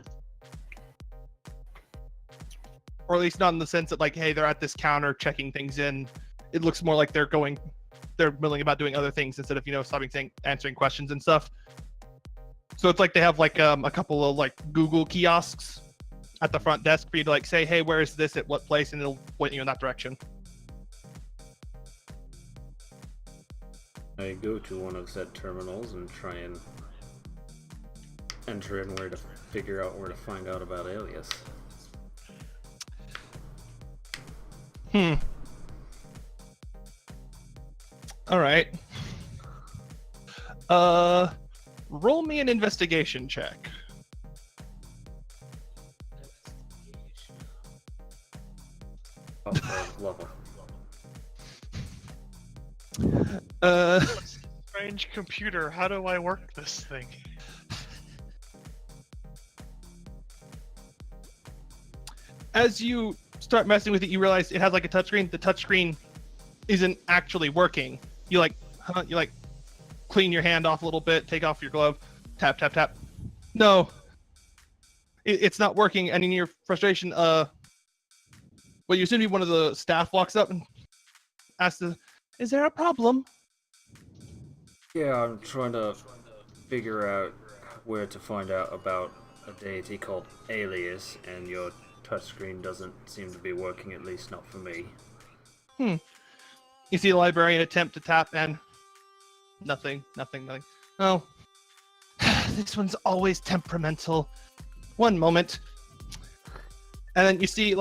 or at least not in the sense that like, hey, they're at this counter checking things in. It looks more like they're milling about doing other things instead of stopping answering questions and stuff. So it's like they have like a couple of like Google kiosks at the front desk for you to like say, hey, where is this at what place, and it'll point you in that direction. I go to one of said terminals and try and enter in where to figure out where to find out about Alias. All right. Roll me an investigation check. Level. Strange computer, how do I work this thing? As you start messing with it, you realize it has like a touchscreen. The touchscreen isn't actually working. You like clean your hand off a little bit, take off your glove, tap, tap, tap. No, it's not working. And in your frustration, well, you assume one of the staff walks up and asks, "Is there a problem?" Yeah, I'm trying to figure out where to find out about a deity called Alias, and your touchscreen doesn't seem to be working, at least not for me. You see the librarian attempt to tap, and nothing. Oh, this one's always temperamental. One moment. And then you see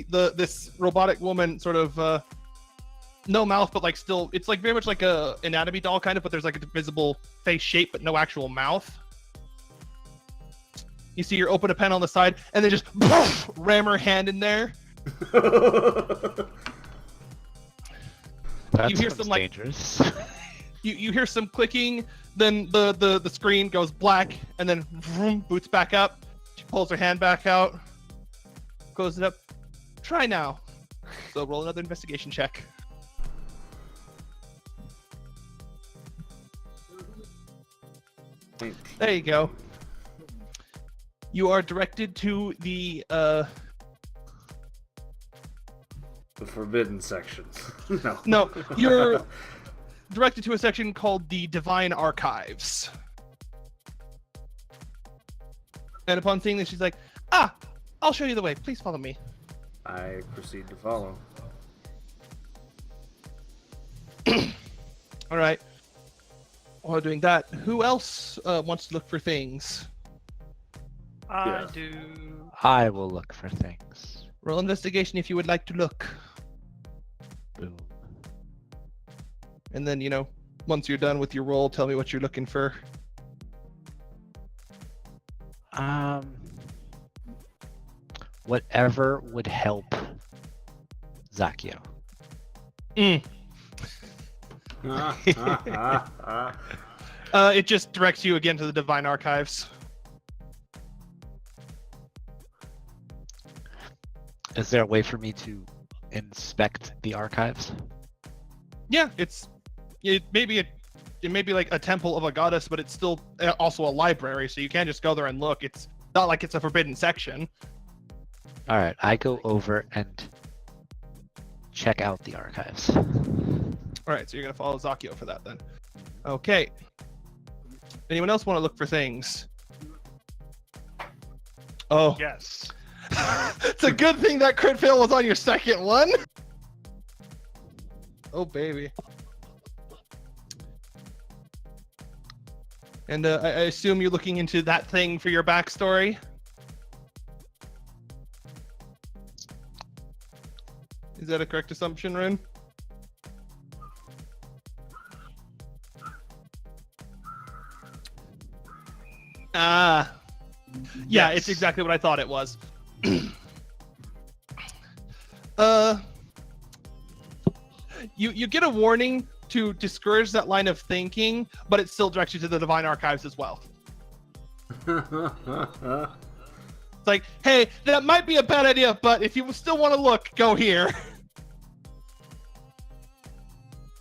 this robotic woman sort of, no mouth, but like still, it's like very much like a anatomy doll kind of, but there's like a visible face shape, but no actual mouth. You see her open a pen on the side, and then just ram her hand in there. That You hear sounds some, like- dangerous. You hear some clicking, then the screen goes black, and then vroom, boots back up. She pulls her hand back out, closes it up. Try now. So roll another investigation check. There you go. You are directed to the The forbidden section. No. no, you're directed to a section called the Divine Archives. And upon seeing this, she's like, I'll show you the way. Please follow me. I proceed to follow. All right. While doing that, who else wants to look for things? I Yeah. do. I will look for things. Roll investigation if you would like to look. Boom. And then, once you're done with your roll, tell me what you're looking for. Whatever would help Zakio. It just directs you again to the Divine Archives. Is there a way for me to inspect the archives? Yeah, it may be like a temple of a goddess, but it's still also a library, so you can't just go there and look. It's not like it's a forbidden section. All right, I go over and check out the archives. All right, so you're gonna follow Zakio for that then. Okay. Anyone else want to look for things? Oh, Yes. it's a good thing that crit fail was on your second one. Oh baby. And I assume you're looking into that thing for your backstory. Is that a correct assumption, Rin? Ah. Yeah, Yes. it's exactly what I thought it was. You get a warning to discourage that line of thinking, but it still directs you to the Divine Archives as well. It's like, hey, that might be a bad idea, but if you still want to look, go here.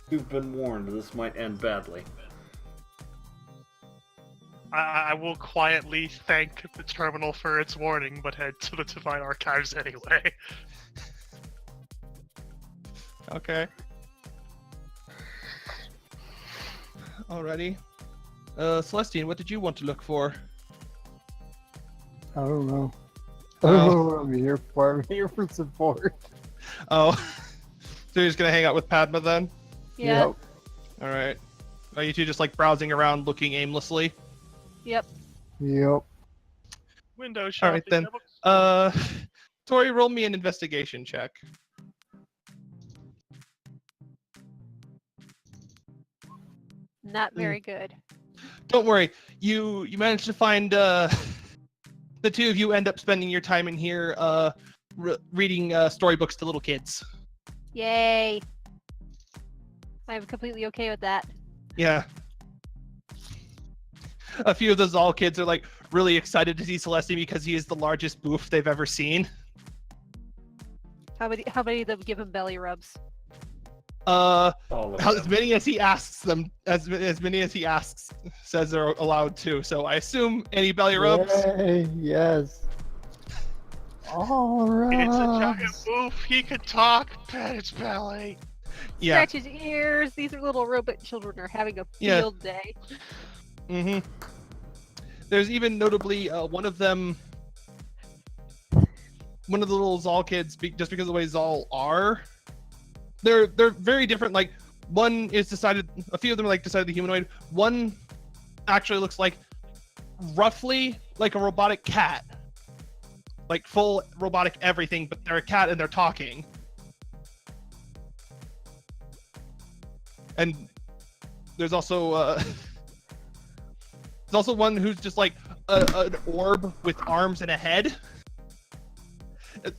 You've been warned. This might end badly. I will quietly thank the terminal for its warning, but head to the Divine Archives anyway. Okay. Alrighty. Celestine, what did you want to look for? I don't know. Oh. I don't know what I'm here for. I'm here for support. Oh. So you're just gonna hang out with Padma then? Yeah. Yep. Alright. Are you two just like browsing around looking aimlessly? Yep. Yep. Window shopping. then. Tori, roll me an investigation check. Not very good. Don't worry, you managed to find the two of you end up spending your time in here reading storybooks to little kids. Yay. I'm completely okay with that. Yeah. A few of the Zal kids are like really excited to see Celestine because he is the largest boof they've ever seen. How many of them give him belly rubs? All of As them. many as he asks them, as many as he asks, says they're allowed to. So I assume any belly rubs. Yay, yes. All right. It's a giant boof. He could talk. Pet its belly. Yeah. Scratch his ears. These are little robot children are having a Yeah. field day. Mm-hmm. There's even notably one of them, one of the little Zal kids, just because of the way Zal are, they're very different. Like one is decided, a few of them are like decidedly humanoid. One actually looks like roughly like a robotic cat, like full robotic everything, but they're a cat and they're talking. And there's also there's also one who's just like an orb with arms and a head.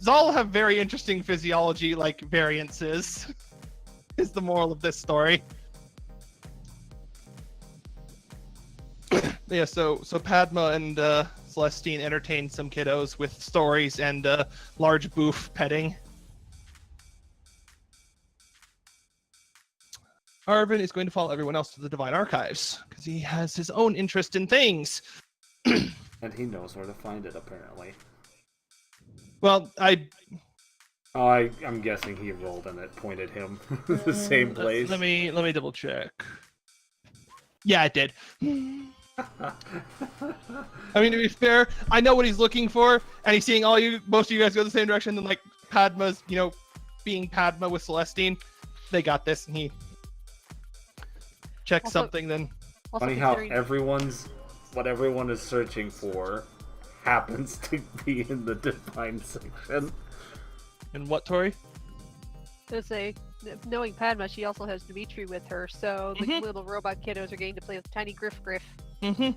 Zal have very interesting physiology like variances, is the moral of this story. Yeah, so Padma and Celestine entertain some kiddos with stories and large boof petting. Arvin is going to follow everyone else to the Divine Archives because he has his own interest in things. And he knows where to find it, apparently. Well, I'm guessing he rolled and it pointed him the same place. Let me double check. Yeah, it did. I mean, to be fair, I know what he's looking for, and he's seeing most of you guys go the same direction. Then, like Padma's, being Padma with Celestine, they got this, and he checks Also- something. Then Also Funny how considering- what everyone is searching for happens to be in the Divine section. and what, Tori? to say, knowing Padma, she also has Dimitri with her, so the Mhm. little robot kiddos are getting to play with tiny Griff. Mm-hmm.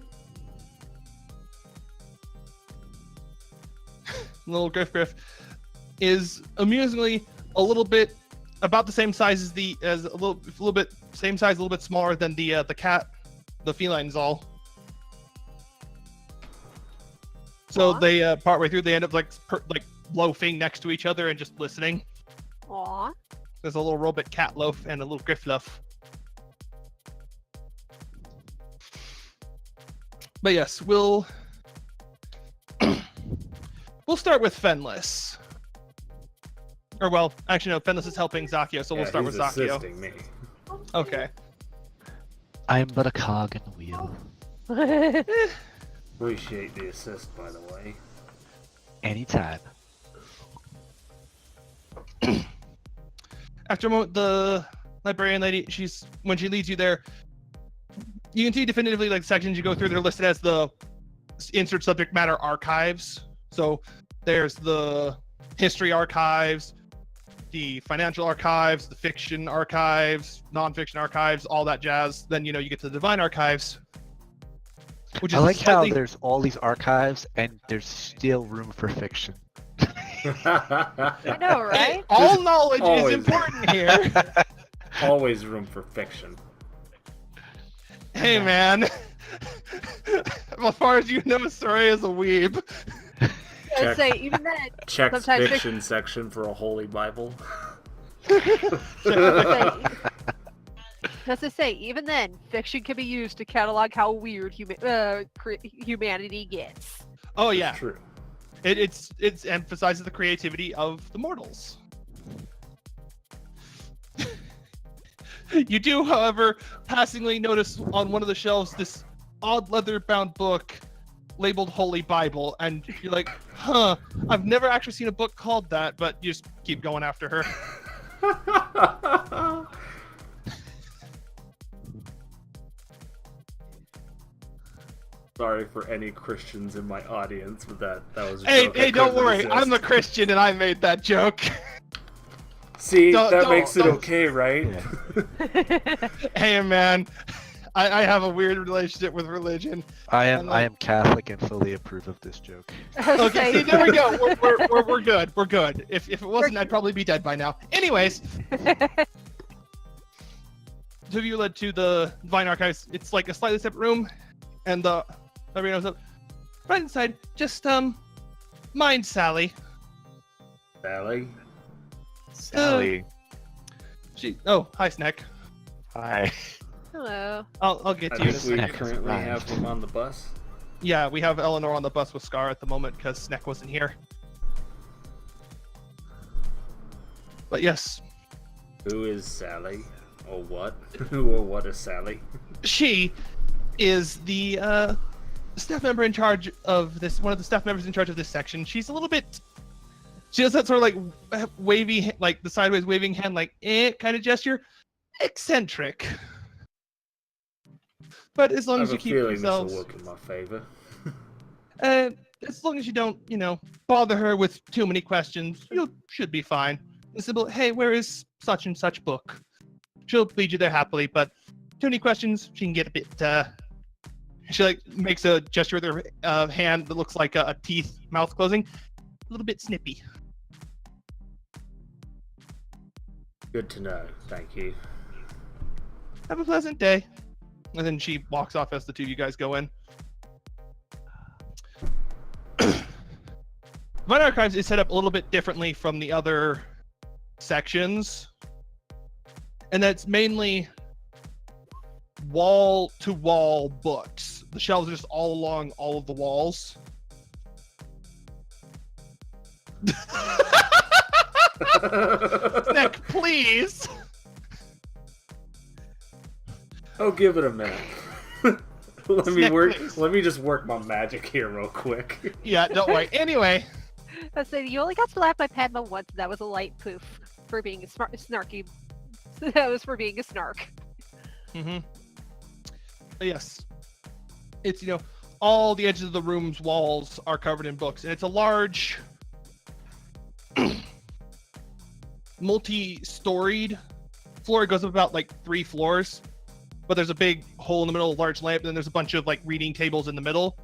Little Griff is amusingly a little bit about the same size as a little bit same size, a little bit smaller than the cat, the feline Zal. So Aw. they partway through they end up like loafing next to each other and just listening. Aw. There's a little robot cat loaf and a little Griff loaf. But yes, we'll start with Fenless. Or well, actually no, Fenlis is helping Zakio, so we'll start with he's Zakio. assisting me. Okay. I am but a cog in the wheel. Appreciate the assist, by the way. Anytime. After a moment, the librarian lady, when she leads you there, you can see definitively like sections you go through, they're listed as the insert subject matter archives. So there's the history archives, the financial archives, the fiction archives, nonfiction archives, all that jazz. Then you get to the divine archives, which is I like slightly... how there's all these archives and there's still room for fiction. I know, right? All knowledge is Always. important here. Always room for fiction. Hey man, as far as you know, Soraya is a weeb. I'd say even then, Check sometimes fiction section for a holy Bible. As I say, even then, fiction can be used to catalog how weird humanity gets. Oh yeah, True. It's emphasizes the creativity of the mortals. You do, however, passingly notice on one of the shelves this odd leather-bound book labeled Holy Bible, and you're like, huh, I've never actually seen a book called that, but you just keep going after her. Sorry for any Christians in my audience, but that was a Hey, joke. hey, don't worry, I'm the Christian and I made that joke. See, Don't- that don't- makes it don't- okay, right? Hey man, I have a weird relationship with religion. I am Catholic and fully approve of this joke. Okay, see, there we go. We're good. We're good. If it wasn't, I'd probably be dead by now. Anyways, two of you led to the Divine Archives. It's like a slightly separate room, and the librarian was up right inside. Just mind Sally. Sally? Sally. Oh, hi Snack. Hi. Hello. I'll get I to you in a think we second. currently have him on the bus. Yeah, we have Eleanor on the bus with Scar at the moment because Snack wasn't here. But yes, Who is Sally? Or what? Who or what is Sally? she is the staff member in charge of this. One of the staff members in charge of this section. She's a little bit. She does that sort of like wavy, like the sideways waving hand, like kind of gesture. Eccentric. But as long I as have you a keep feeling this will yourselves, work in my favor. as long as you don't, bother her with too many questions, you should be fine. A simple, hey, where is such and such book? She'll lead you there happily, but too many questions, she can get a bit. She like makes a gesture with her hand that looks like a teeth mouth closing, a little bit snippy. Good to know. Thank you. Have a pleasant day. And then she walks off as the two of you guys go in. Divine Archives is set up a little bit differently from the other sections. And that's mainly wall-to-wall books. The shelves are just all along all of the walls. Nick, please! Oh, give it a minute. Let me Snack, work. please. Let me just work my magic here real quick. Yeah, don't worry. Anyway, I say you only got slapped by Padma once. That was a light poof for being a snarky. That was for being a snark. Yes. It's, all the edges of the room's walls are covered in books, and it's a large, multi-storied floor. It goes up about like 3 floors, but there's a big hole in the middle, a large lamp, and then there's a bunch of like reading tables in the middle.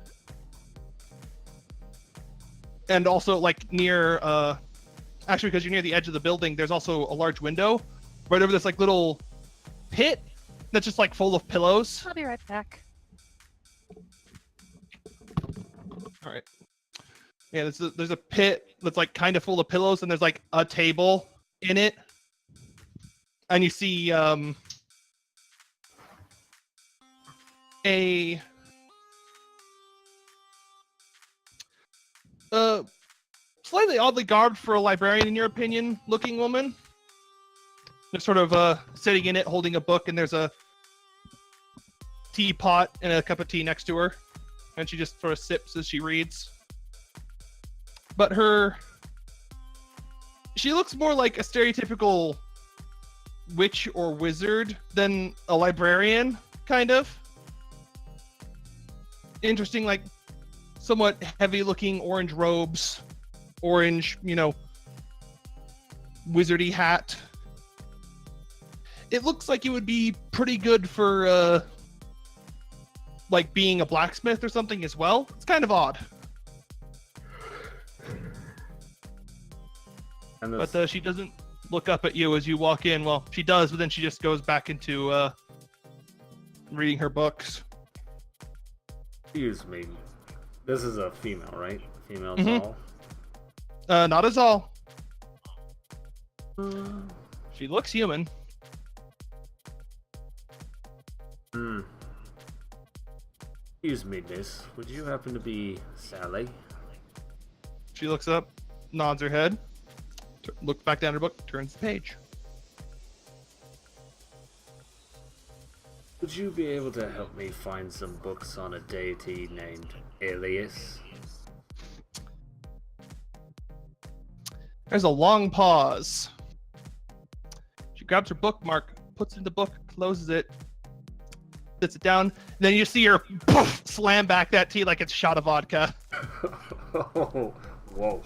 And also like near, actually because you're near the edge of the building, there's also a large window right over this like little pit that's just like full of pillows. I'll be right back. All right. Yeah, there's a pit that's like kind of full of pillows, and there's like a table in it, and you see slightly oddly garbed for a librarian, in your opinion, looking woman. They're sort of sitting in it, holding a book, and there's a teapot and a cup of tea next to her, and she just sort of sips as she reads. But she looks more like a stereotypical witch or wizard than a librarian, kind of. Interesting, like, somewhat heavy-looking orange robes, orange, wizardy hat. It looks like it would be pretty good for, like, being a blacksmith or something as well. It's kind of odd. But she doesn't look up at you as you walk in. Well, she does, but then she just goes back into reading her books. Excuse me. This is a female, right? Female Mhm. doll? Not as all. She looks human. Excuse me, miss. Would you happen to be Sally? She looks up, nods her head, looks back down her book, turns the page. Would you be able to help me find some books on a deity named Alias? There's a long pause. She grabs her bookmark, puts it in the book, closes it, sits it down, and then you see her poof, slam back that tea like it's a shot of vodka. Oh, whoa.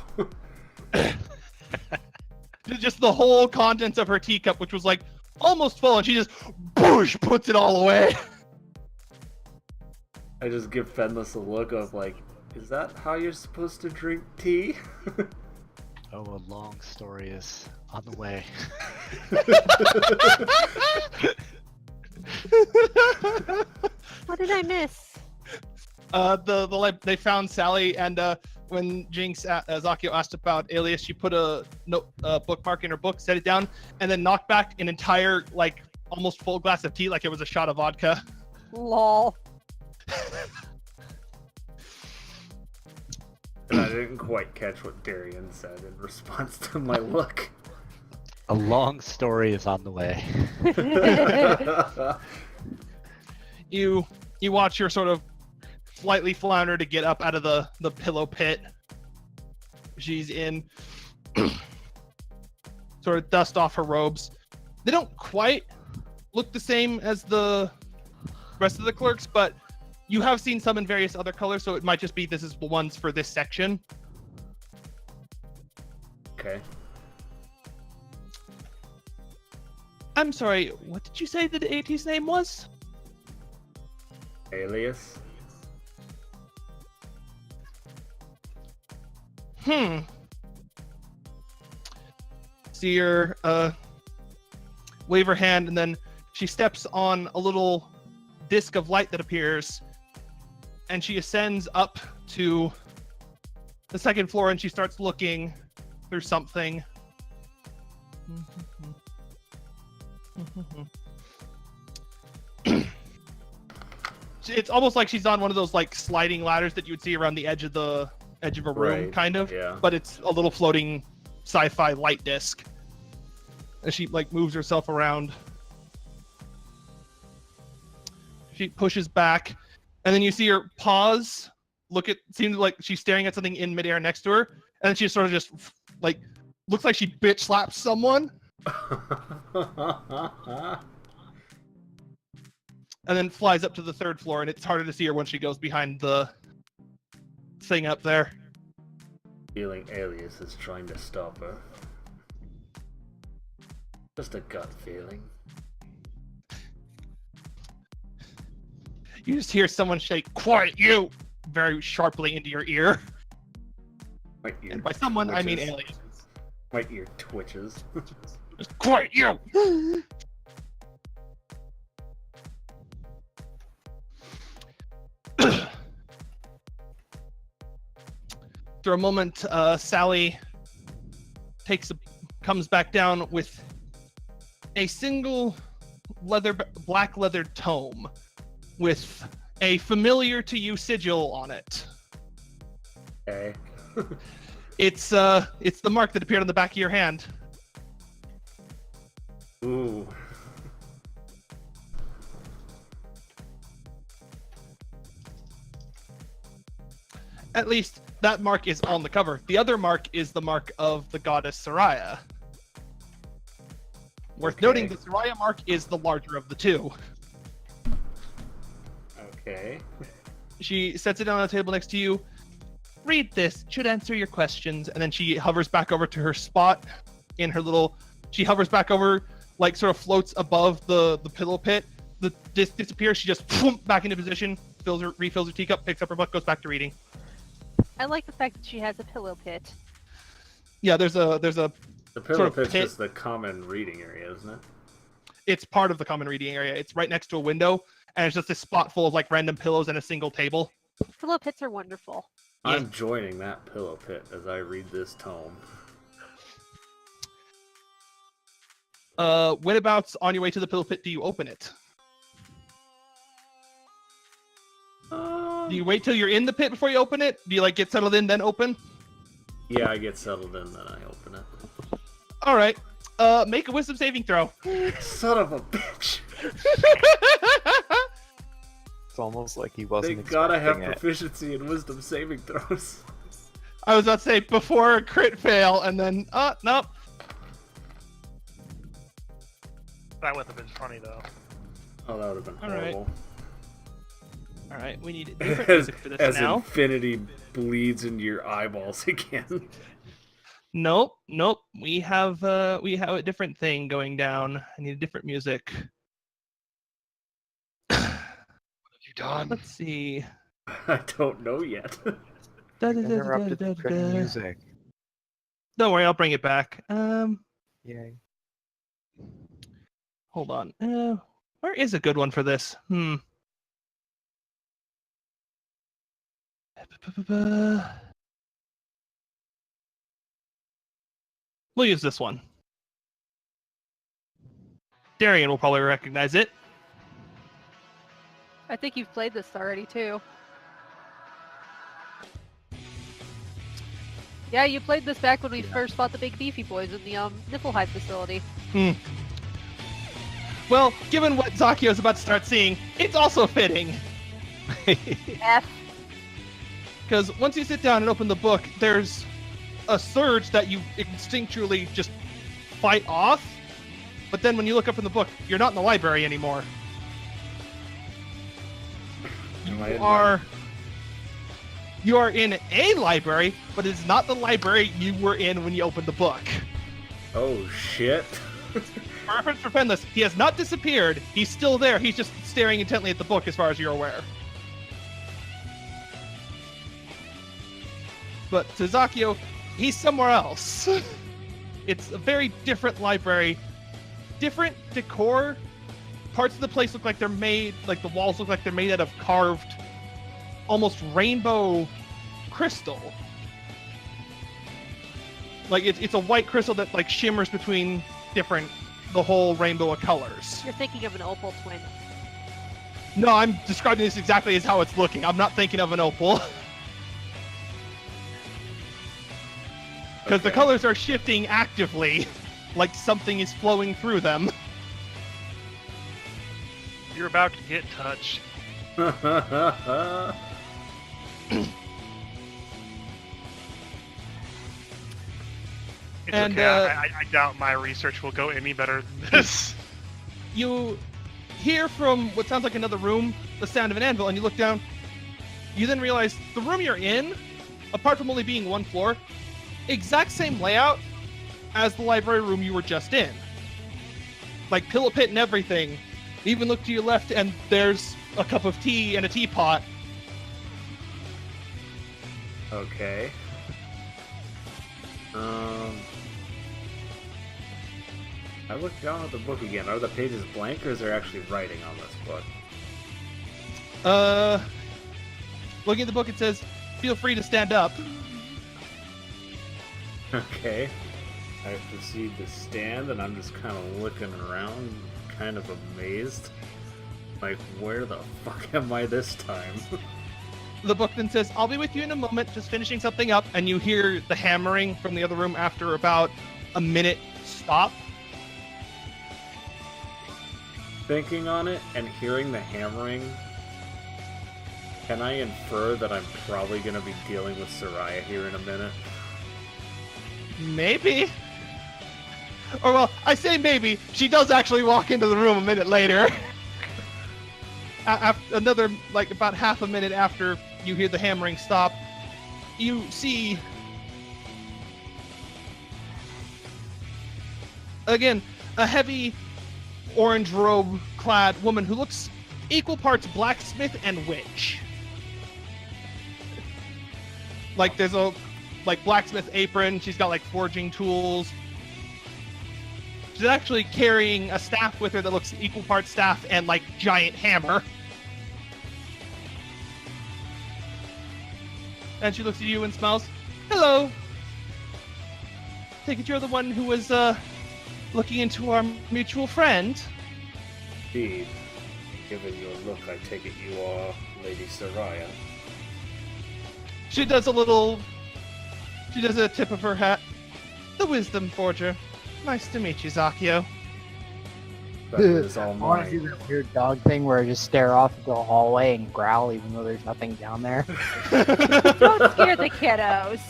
Just the whole contents of her teacup, which was like almost full, and she just boosh puts it all away. I just give Fenless a look of like, is that how you're supposed to drink tea? Oh, a long story is on the way. What did I miss? They found Sally, and when Jinx Zakio asked about Alias, she put a bookmark in her book, set it down, and then knocked back an entire like almost full glass of tea like it was a shot of vodka. Lol. And I didn't quite catch what Darian said in response to my look. A long story is on the way. You watch her sort of slightly flounder to get up out of the pillow pit she's in, sort of dust off her robes. They don't quite look the same as the rest of the clerks, but you have seen some in various other colors, so it might just be this is the ones for this section. Okay. I'm sorry, what did you say the deity's name was? Alias? See her wave her hand, and then she steps on a little disc of light that appears, and she ascends up to the second floor, and she starts looking through something. It's almost like she's on one of those like sliding ladders that you would see around the edge of a room, Right, kind of. yeah. But it's a little floating sci-fi light disc. As she like moves herself around, she pushes back, and then you see her pause. Seems like she's staring at something in midair next to her, and then she sort of just like looks like she bitch slaps someone. And then flies up to the third floor, and it's harder to see her when she goes behind the thing up there. Feeling Alias is trying to stop her. Just a gut feeling. You just hear someone say, "Quiet, you!" very sharply into your ear. My ear And by someone, I mean twitches. aliens. My ear twitches. Just quiet, you! After a moment, Sally comes back down with a single black leather tome with a familiar to you sigil on it. Okay. It's the mark that appeared on the back of your hand. Ooh. At least that mark is on the cover. The other mark is the mark of the goddess Soraya. Worth noting, the Soraya mark is the larger of the two. Okay. She sets it down on the table next to you. Read this. Should answer your questions. And then she hovers back over to her spot in her little... She hovers back over, like sort of floats above the pillow pit. The disc disappears. She just back into position, refills her teacup, picks up her book, goes back to reading. I like the fact that she has a pillow pit. Yeah, there's a The pillow sort of pit's pit. just the common reading area, isn't it? It's part of the common reading area. It's right next to a window, and it's just this spot full of like random pillows and a single table. Pillow pits are wonderful. Yeah. I'm joining that pillow pit as I read this tome. Whenabouts on your way to the pillow pit do you open it? Do you wait till you're in the pit before you open it? Do you like get settled in then open? Yeah, I get settled in, then I open it. All right. Make a wisdom saving throw. Son of a bitch! It's almost like he They wasn't gotta have expecting it. proficiency in wisdom saving throws. I was about to say before a crit fail, and then nope. That would have been funny though. Oh, that would have been All right. horrible. All right, we need different As, music for this as now. infinity bleeds into your eyeballs again. Nope. We have a different thing going down. I need a different music. What have you done? Let's see. I don't know yet. Interrupted the freaking music. Don't worry, I'll bring it back. Yay. Hold on. Where is a good one for this? We'll use this one. Darian will probably recognize it. I think you've played this already too. Yeah, you played this back when we first fought the big beefy boys in the Niflheim facility. Well, given what Zakio's about to start seeing, it's also fitting. F. Because once you sit down and open the book, there's a surge that you instinctually just fight off. But then when you look up in the book, you're not in the library anymore. You are in a library, but it's not the library you were in when you opened the book. Oh shit. For reference for Penless, he has not disappeared. He's still there. He's just staring intently at the book as far as you're aware. But to Zakio, he's somewhere else. It's a very different library. Different decor. Parts of the place look like they're made, like the walls look like they're made out of carved, almost rainbow crystal. Like it's a white crystal that like shimmers between the whole rainbow of colors. You're thinking of an opal twin. No, I'm describing this exactly as how it's looking. I'm not thinking of an opal. Because the colors are shifting actively, like something is flowing through them. You're about to get touched. It's And, okay. I doubt my research will go any better than this. You hear from what sounds like another room the sound of an anvil, and you look down. You then realize the room you're in, apart from only being one floor, exact same layout as the library room you were just in. Like pillow pit and everything. Even look to your left and there's a cup of tea and a teapot. Okay. I looked down at the book again. Are the pages blank or is there actually writing on this book? Looking at the book, it says, "Feel free to stand up." Okay. I proceed to stand and I'm just kind of looking around, kind of amazed. Like, where the fuck am I this time? The book then says, I'll be with you in a moment, just finishing something up, and you hear the hammering from the other room after about a minute stop. Thinking on it and hearing the hammering, can I infer that I'm probably going to be dealing with Soraya here in a minute? Maybe. Or, well, I say maybe. She does actually walk into the room a minute later. Another, like, about half a minute after you hear the hammering stop, you see, again, a heavy orange robe clad woman who looks equal parts blacksmith and witch. Like, there's a blacksmith apron. She's got like forging tools. She's actually carrying a staff with her that looks equal parts staff and like giant hammer. And she looks at you and smiles. Hello. Take it you're the one who was looking into our mutual friend. Indeed. Given your look, I take it you are Lady Soraya. She does a tip of her hat. The Wisdom Forger. Nice to meet you, Zakio. That is all I want to do mine. that weird dog thing where I just stare off into a hallway and growl even though there's nothing down there. Don't scare the kiddos.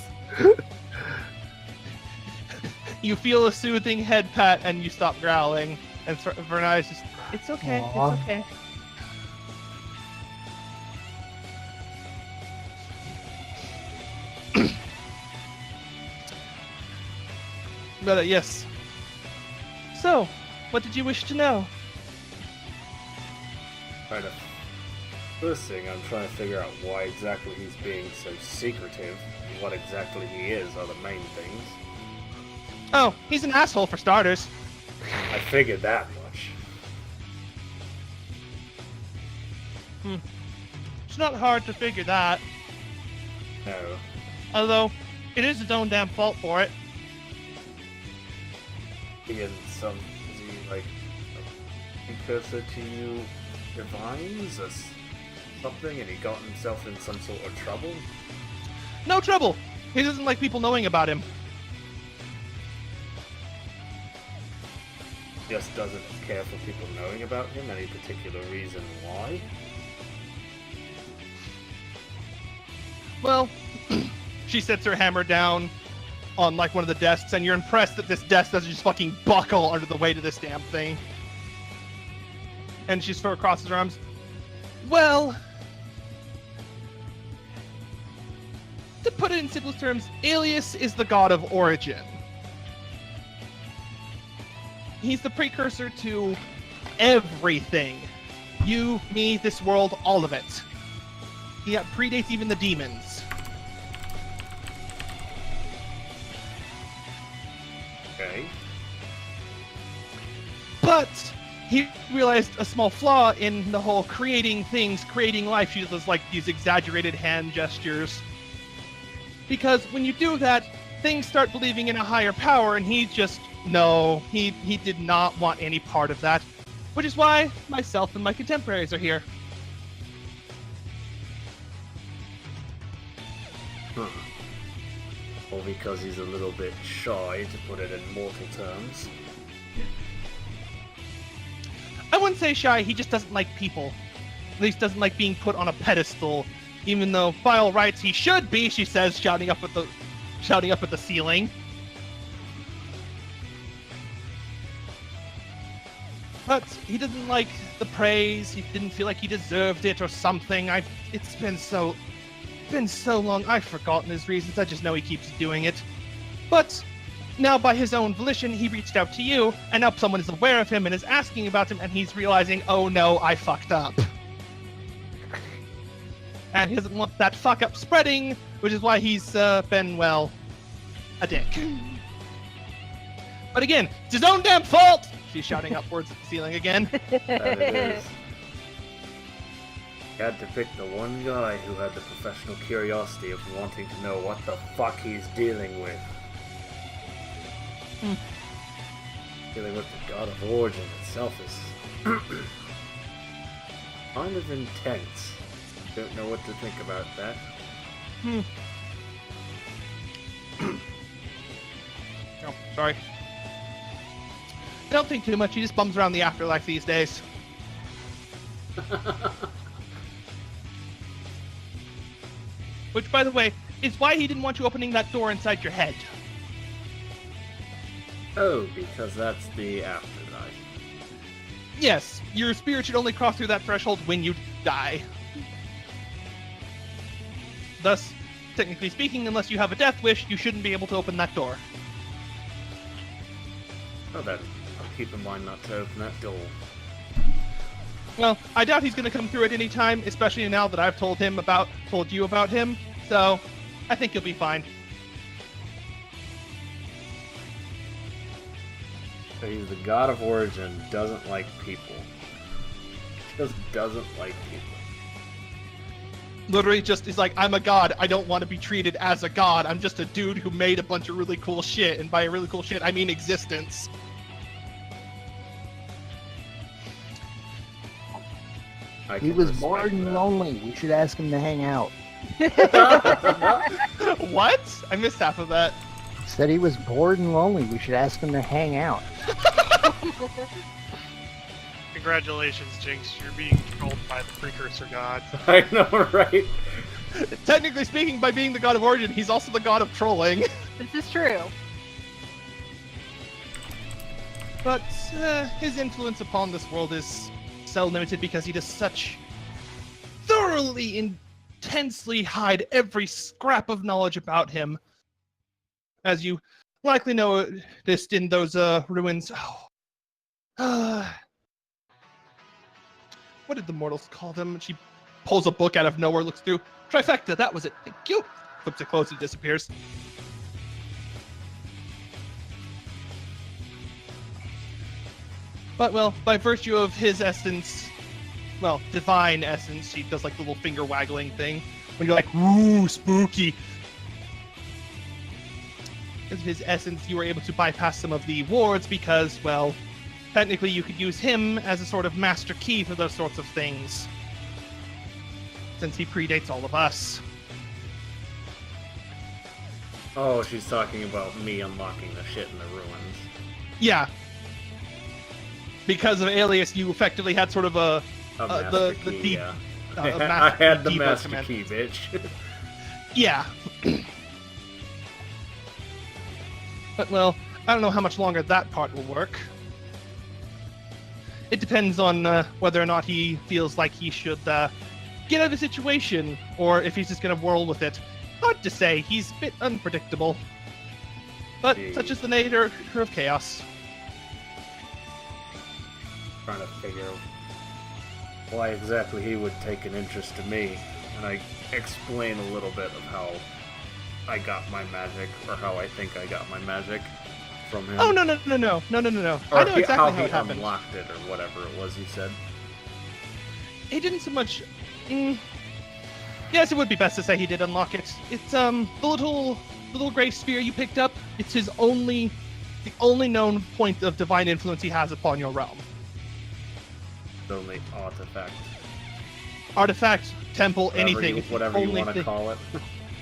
You feel a soothing head pat and you stop growling. And Vernai's just, it's okay, Aw. it's okay. But yes. So, what did you wish to know? First thing, I'm trying to figure out why exactly he's being so secretive. And what exactly he is are the main things. Oh, he's an asshole for starters. I figured that much. It's not hard to figure that. No. Although, it is his own damn fault for it. Is he like a precursor to you divines or something, and he got himself in some sort of trouble? No trouble! He doesn't like people knowing about him. Just doesn't care for people knowing about him. Any particular reason why? Well, she sets her hammer down on like one of the desks, and you're impressed that this desk doesn't just fucking buckle under the weight of this damn thing. And she sort of crosses her arms. Well, to put it in simplest terms, Alias is the god of origin. He's the precursor to everything. You, me, this world, all of it. He predates even the demons. Okay. But he realized a small flaw in the whole creating things, creating life. She does like these exaggerated hand gestures. Because when you do that, things start believing in a higher power, and he just, no, he did not want any part of that. Which is why myself and my contemporaries are here. Or because he's a little bit shy, to put it in mortal terms. I wouldn't say shy, he just doesn't like people. At least doesn't like being put on a pedestal, even though by all rights he should be, she says, shouting up at the ceiling. But he didn't like the praise, he didn't feel like he deserved it or something. It's been so long, I've forgotten his reasons, I just know he keeps doing it. But now by his own volition, he reached out to you, and now someone is aware of him and is asking about him, and he's realizing, oh no, I fucked up. And he doesn't want that fuck up spreading, which is why he's been, well, a dick. But again, it's his own damn fault! She's shouting upwards at the ceiling again. That it is. You had to pick the one guy who had the professional curiosity of wanting to know what the fuck he's dealing with. Dealing with the god of origin itself is kind of intense. Don't know what to think about that. Oh, sorry. I don't think too much. He just bums around the afterlife these days. Which, by the way, is why he didn't want you opening that door inside your head. Oh, because that's the afterlife. Yes, your spirit should only cross through that threshold when you die. Thus, technically speaking, unless you have a death wish, you shouldn't be able to open that door. Oh, then I'll keep in mind not to open that door. Well, I doubt he's going to come through at any time, especially now that I've told you about him. So, I think you'll be fine. So he's the god of origin, doesn't like people. Just doesn't like people. Literally just, he's like, I'm a god, I don't want to be treated as a god, I'm just a dude who made a bunch of really cool shit, and by really cool shit, I mean existence. He was bored and lonely. We should ask him to hang out. What? I missed half of that. Said he was bored and lonely. We should ask him to hang out. Congratulations, Jinx. You're being trolled by the precursor god. I know, right? Technically speaking, by being the god of origin, he's also the god of trolling. This is true. But his influence upon this world is so limited because he does such thoroughly, intensely hide every scrap of knowledge about him. As you likely noticed in those ruins. What did the mortals call them? She pulls a book out of nowhere, looks through. Trifecta, that was it. Thank you. Flips it close and disappears. But, well, by virtue of his essence, well, divine essence, she does like the little finger waggling thing. When you're like, ooh, spooky. Because of his essence, you were able to bypass some of the wards because, well, technically you could use him as a sort of master key for those sorts of things. Since he predates all of us. Oh, she's talking about me unlocking the shit in the ruins. Yeah. Because of Alias, you effectively had sort of a master the key, deep. yeah. A I had the debug master command. key, bitch. Yeah. But, well, I don't know how much longer that part will work. It depends on whether or not he feels like he should get out of the situation, or if he's just going to whirl with it. Hard to say, he's a bit unpredictable. But such is the nature of chaos. Trying to figure out why exactly he would take an interest in me, and I explain a little bit of how I got my magic, or how I think I got my magic from him. Oh, no. Or I know exactly how how he it happened. unlocked it, or whatever it was he said. He didn't so much... Yes, it would be best to say he did unlock it. It's, the little gray sphere you picked up. It's the only known point of divine influence he has upon your realm. The only Artifact, temple, anything. It's the whatever you only want to thing- call it.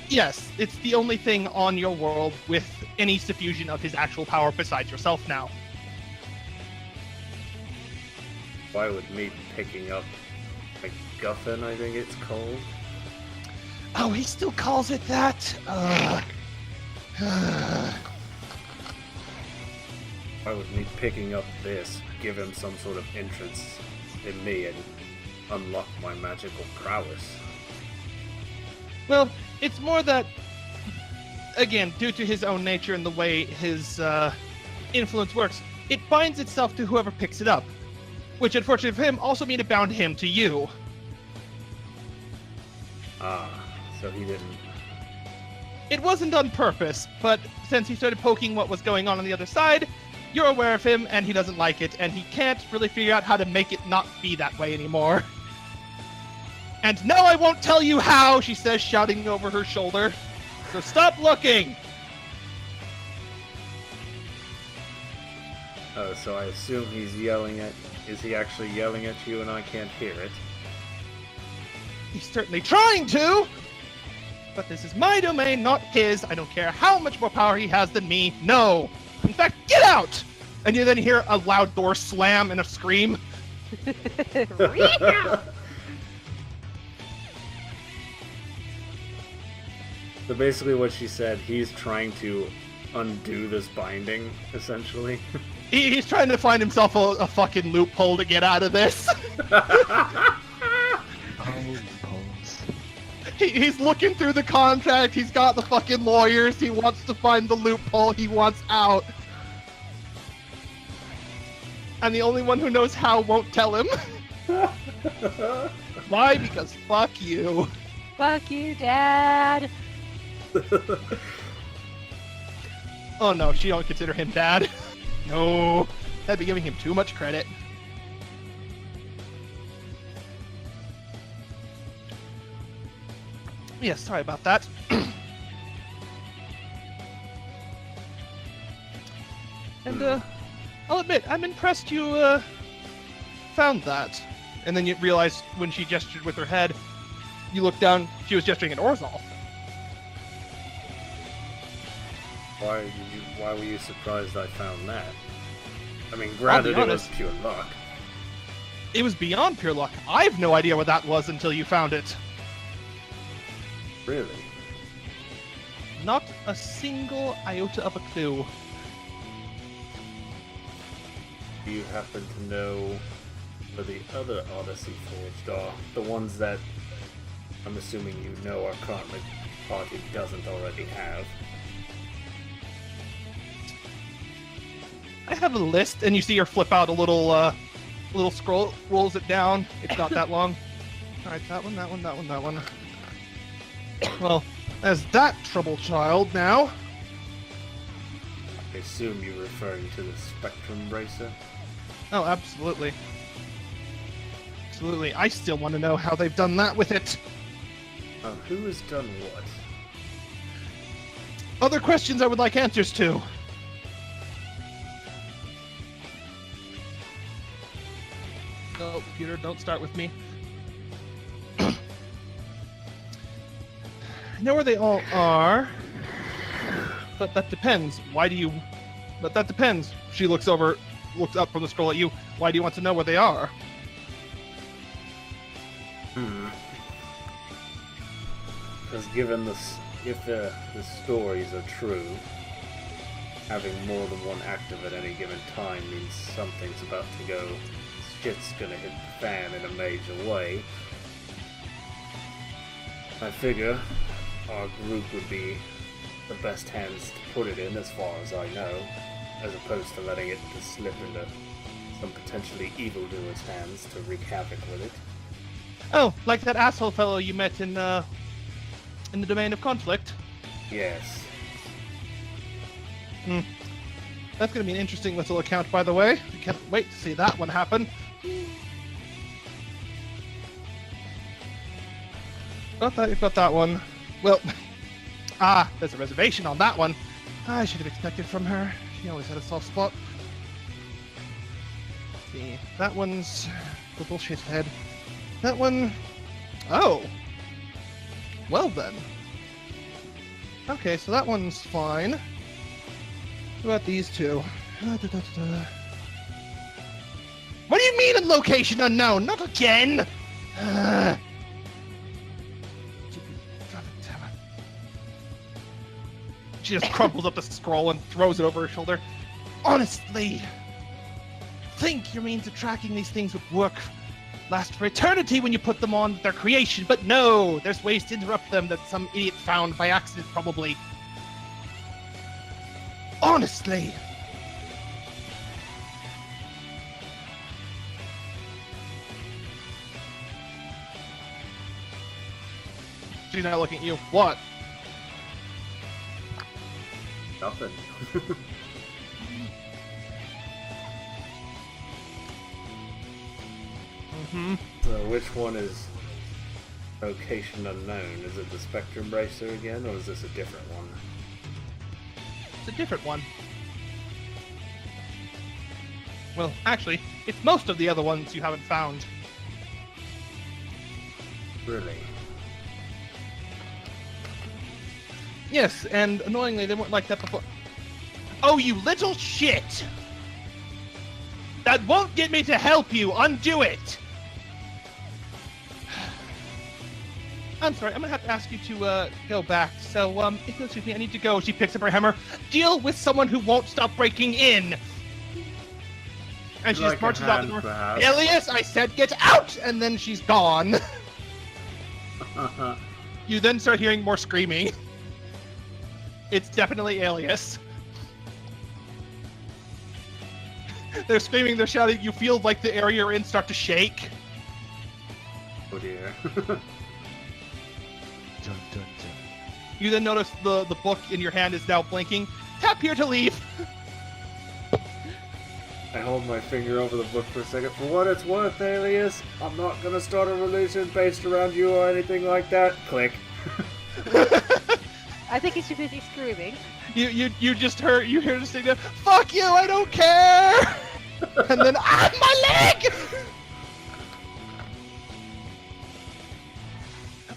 Yes, it's the only thing on your world with any suffusion of his actual power besides yourself now. Why would me picking up a guffin, I think it's called? Oh, he still calls it that? Why would me picking up this give him some sort of interest in me and unlock my magical prowess? Well, it's more that, again, due to his own nature and the way his influence works, it binds itself to whoever picks it up. Which, unfortunately for him, also means it bound him to you. Ah, so he didn't... It wasn't on purpose, but since he started poking what was going on the other side, you're aware of him, and he doesn't like it, and he can't really figure out how to make it not be that way anymore. And no, I won't tell you how, she says, shouting over her shoulder. So stop looking! Oh, so I assume he's yelling at... Is he actually yelling at you and I can't hear it? He's certainly trying to! But this is my domain, not his. I don't care how much more power he has than me. No! In fact, get out! And you then hear a loud door slam and a scream. So basically what she said, he's trying to undo this binding, essentially. He's trying to find himself a fucking loophole to get out of this. Oh, loopholes. He's looking through the contract. He's got the fucking lawyers. He wants to find the loophole. He wants out. And the only one who knows how won't tell him. Why? Because fuck you. Fuck you, Dad. Oh no, she don't consider him dad. No, that'd be giving him too much credit. Yeah, sorry about that. And I'll admit, I'm impressed you found that. And then you realize when she gestured with her head, you look down, she was gesturing at Orzal. Why were you surprised I found that? I mean, granted, it was pure luck. It was beyond pure luck. I have no idea what that was until you found it. Really? Not a single iota of a clue. Do you happen to know where the other Odyssey forged are? The ones that I'm assuming you know our current party doesn't already have. I have a list, and you see her flip out a little scroll, rolls it down. It's not that long. All right, that one, that one, that one, that one. Well, as that trouble child now. I assume you're referring to the Spectrum Bracer? Oh, absolutely. Absolutely. I still want to know how they've done that with it. Who has done what? Other questions I would like answers to. No, computer, don't start with me. I know where they all are, but that depends. Why do you... But that depends. She looks up from the scroll at you. Why do you want to know where they are? Because given if the stories are true, having more than one active at any given time means something's about to go. Shit's gonna hit the fan in a major way. I figure our group would be the best hands to put it in, as far as I know, as opposed to letting it just slip into some potentially evildoer's hands to wreak havoc with it. Oh, like that asshole fellow you met in the domain of conflict? Yes. That's going to be an interesting little account, by the way. I can't wait to see that one happen. Got that, you've got that one. Well, there's a reservation on that one. I should have expected from her. She always had a soft spot. Let's see, that one's the bullshit head. That one... Oh! Well then. Okay, so that one's fine. What about these two? What do you mean in location unknown? Not again! She just crumples up the scroll and throws it over her shoulder. Honestly, think your means of tracking these things would work. Last for eternity when you put them on their creation, but no! There's ways to interrupt them that some idiot found by accident, probably. Honestly! She's not looking at you. What? Nothing. So which one is location unknown? Is it the Spectrum Bracer again, or is this a different one? It's a different one. Well, actually, it's most of the other ones you haven't found. Really? Yes, and annoyingly, they weren't like that before. Oh, you little shit! That won't get me to help you! Undo it! I'm sorry, I'm gonna have to ask you to, go back. So, if you'll excuse me, I need to go. She picks up her hammer. Deal with someone who won't stop breaking in! And she Like just a marches out the hand, door. perhaps. Alias, I said get out! And then she's gone. You then start hearing more screaming. It's definitely Alias. They're screaming, they're shouting, you feel like the area you're in start to shake. Oh dear. Dun, dun, dun. You then notice the book in your hand is now blinking. Tap here to leave. I hold my finger over the book for a second. For what it's worth, Alias, I'm not gonna start a religion based around you or anything like that. Click. I think he's too busy screaming. You just heard, you hear this thing go, fuck you, I don't care! And then, my leg!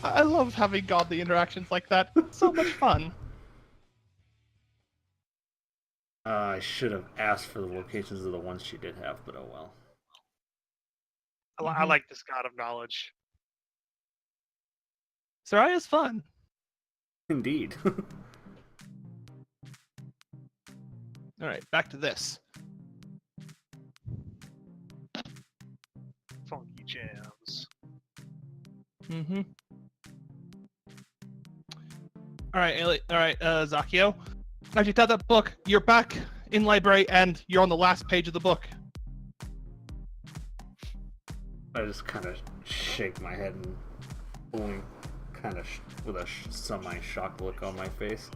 I love having godly interactions like that. It's so much fun. I should have asked for the locations of the ones she did have, but oh well. I like this god of knowledge. Soraya's fun. Indeed. Alright, back to this. Funky jams. Mm-hmm. Alright, Zakio. As you tap that book, you're back in library and you're on the last page of the book. I just kind of shake my head and only kind of with a semi-shocked look on my face.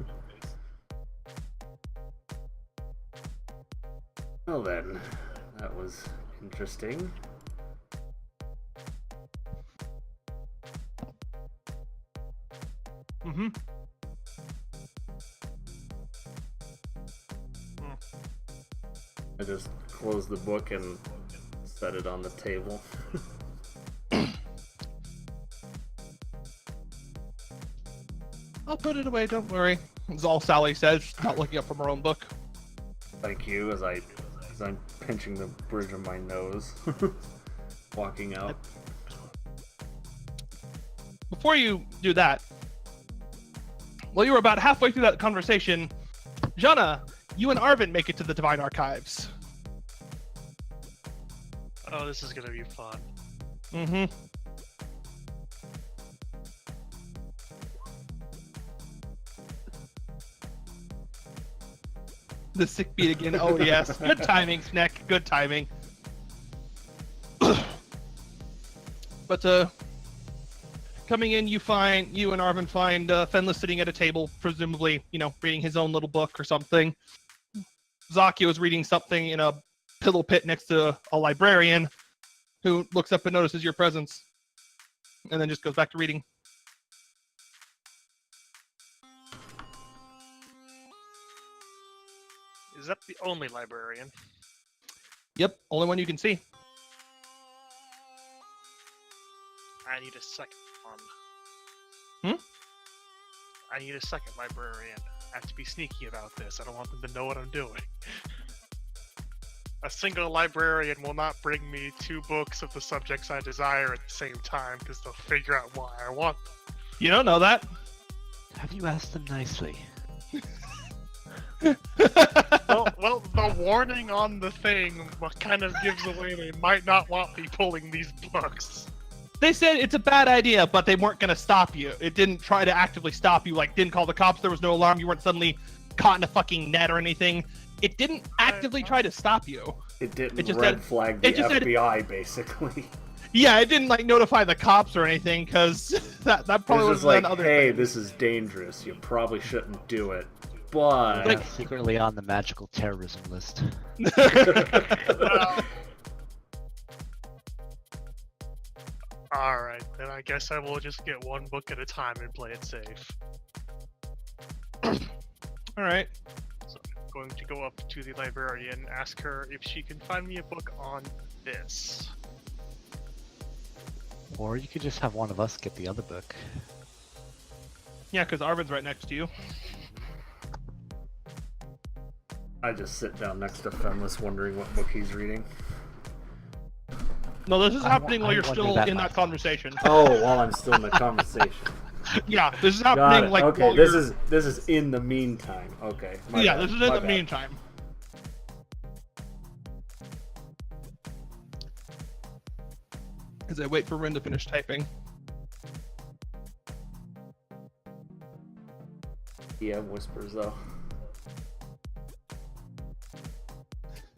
Well then, that was interesting. Mm-hmm. I just closed the book and set it on the table. I'll put it away, don't worry. That's all Sally says, not looking up from her own book. Thank you, as I'm pinching the bridge of my nose, walking out. Before you do that, well, you were about halfway through that conversation. Jana, you and Arvin make it to the Divine Archives. Oh, this is gonna be fun. Mm-hmm. The sick beat again. Oh, yes. Good timing, Sneck. Good timing. But, coming in, you and Arvin find Fenlis sitting at a table, presumably, reading his own little book or something. Zakio is reading something in a pillow pit next to a librarian who looks up and notices your presence and then just goes back to reading. Is that the only librarian? Yep, only one you can see. I need a second one. Hmm? I need a second librarian. I have to be sneaky about this. I don't want them to know what I'm doing. A single librarian will not bring me 2 books of the subjects I desire at the same time, because they'll figure out why I want them. You don't know that. Have you asked them nicely? Well, the warning on the thing kind of gives away they might not want me pulling these books. They said it's a bad idea, but they weren't going to stop you. It didn't try to actively stop you, didn't call the cops, there was no alarm, you weren't suddenly caught in a fucking net or anything. It didn't actively try to stop you. It didn't It just red said- flag the it just said- FBI, basically. Yeah, it didn't notify the cops or anything, because that probably It would was have like, done other hey, things. this is dangerous. You probably shouldn't do it. But... Like, secretly on the magical terrorism list. Alright, then I guess I will just get 1 book at a time and play it safe. Alright. So I'm going to go up to the librarian, ask her if she can find me a book on this. Or you could just have one of us get the other book. Yeah, because Arvid's right next to you. I just sit down next to Femless wondering what book he's reading. No, this is I happening while I you're wonder still that in that myself. conversation. Oh, while I'm still in the conversation. Yeah, this is Got happening it. like Okay, while this you're... is in the meantime. Okay. my Yeah, bad, this is in my the bad. meantime. As I wait for Rin to finish typing. Yeah, whispers though.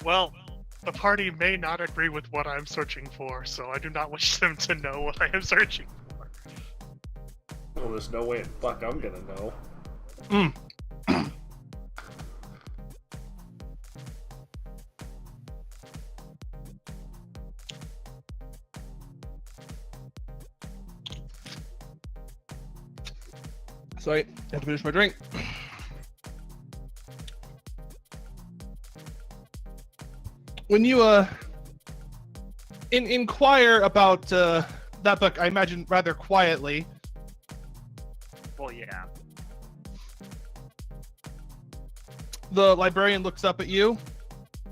Well, the party may not agree with what I'm searching for, so I do not wish them to know what I am searching for. Well, there's no way in fuck I'm gonna know. So I have to finish my drink. When you inquire about that book, I imagine rather quietly, Well, yeah. the librarian looks up at you,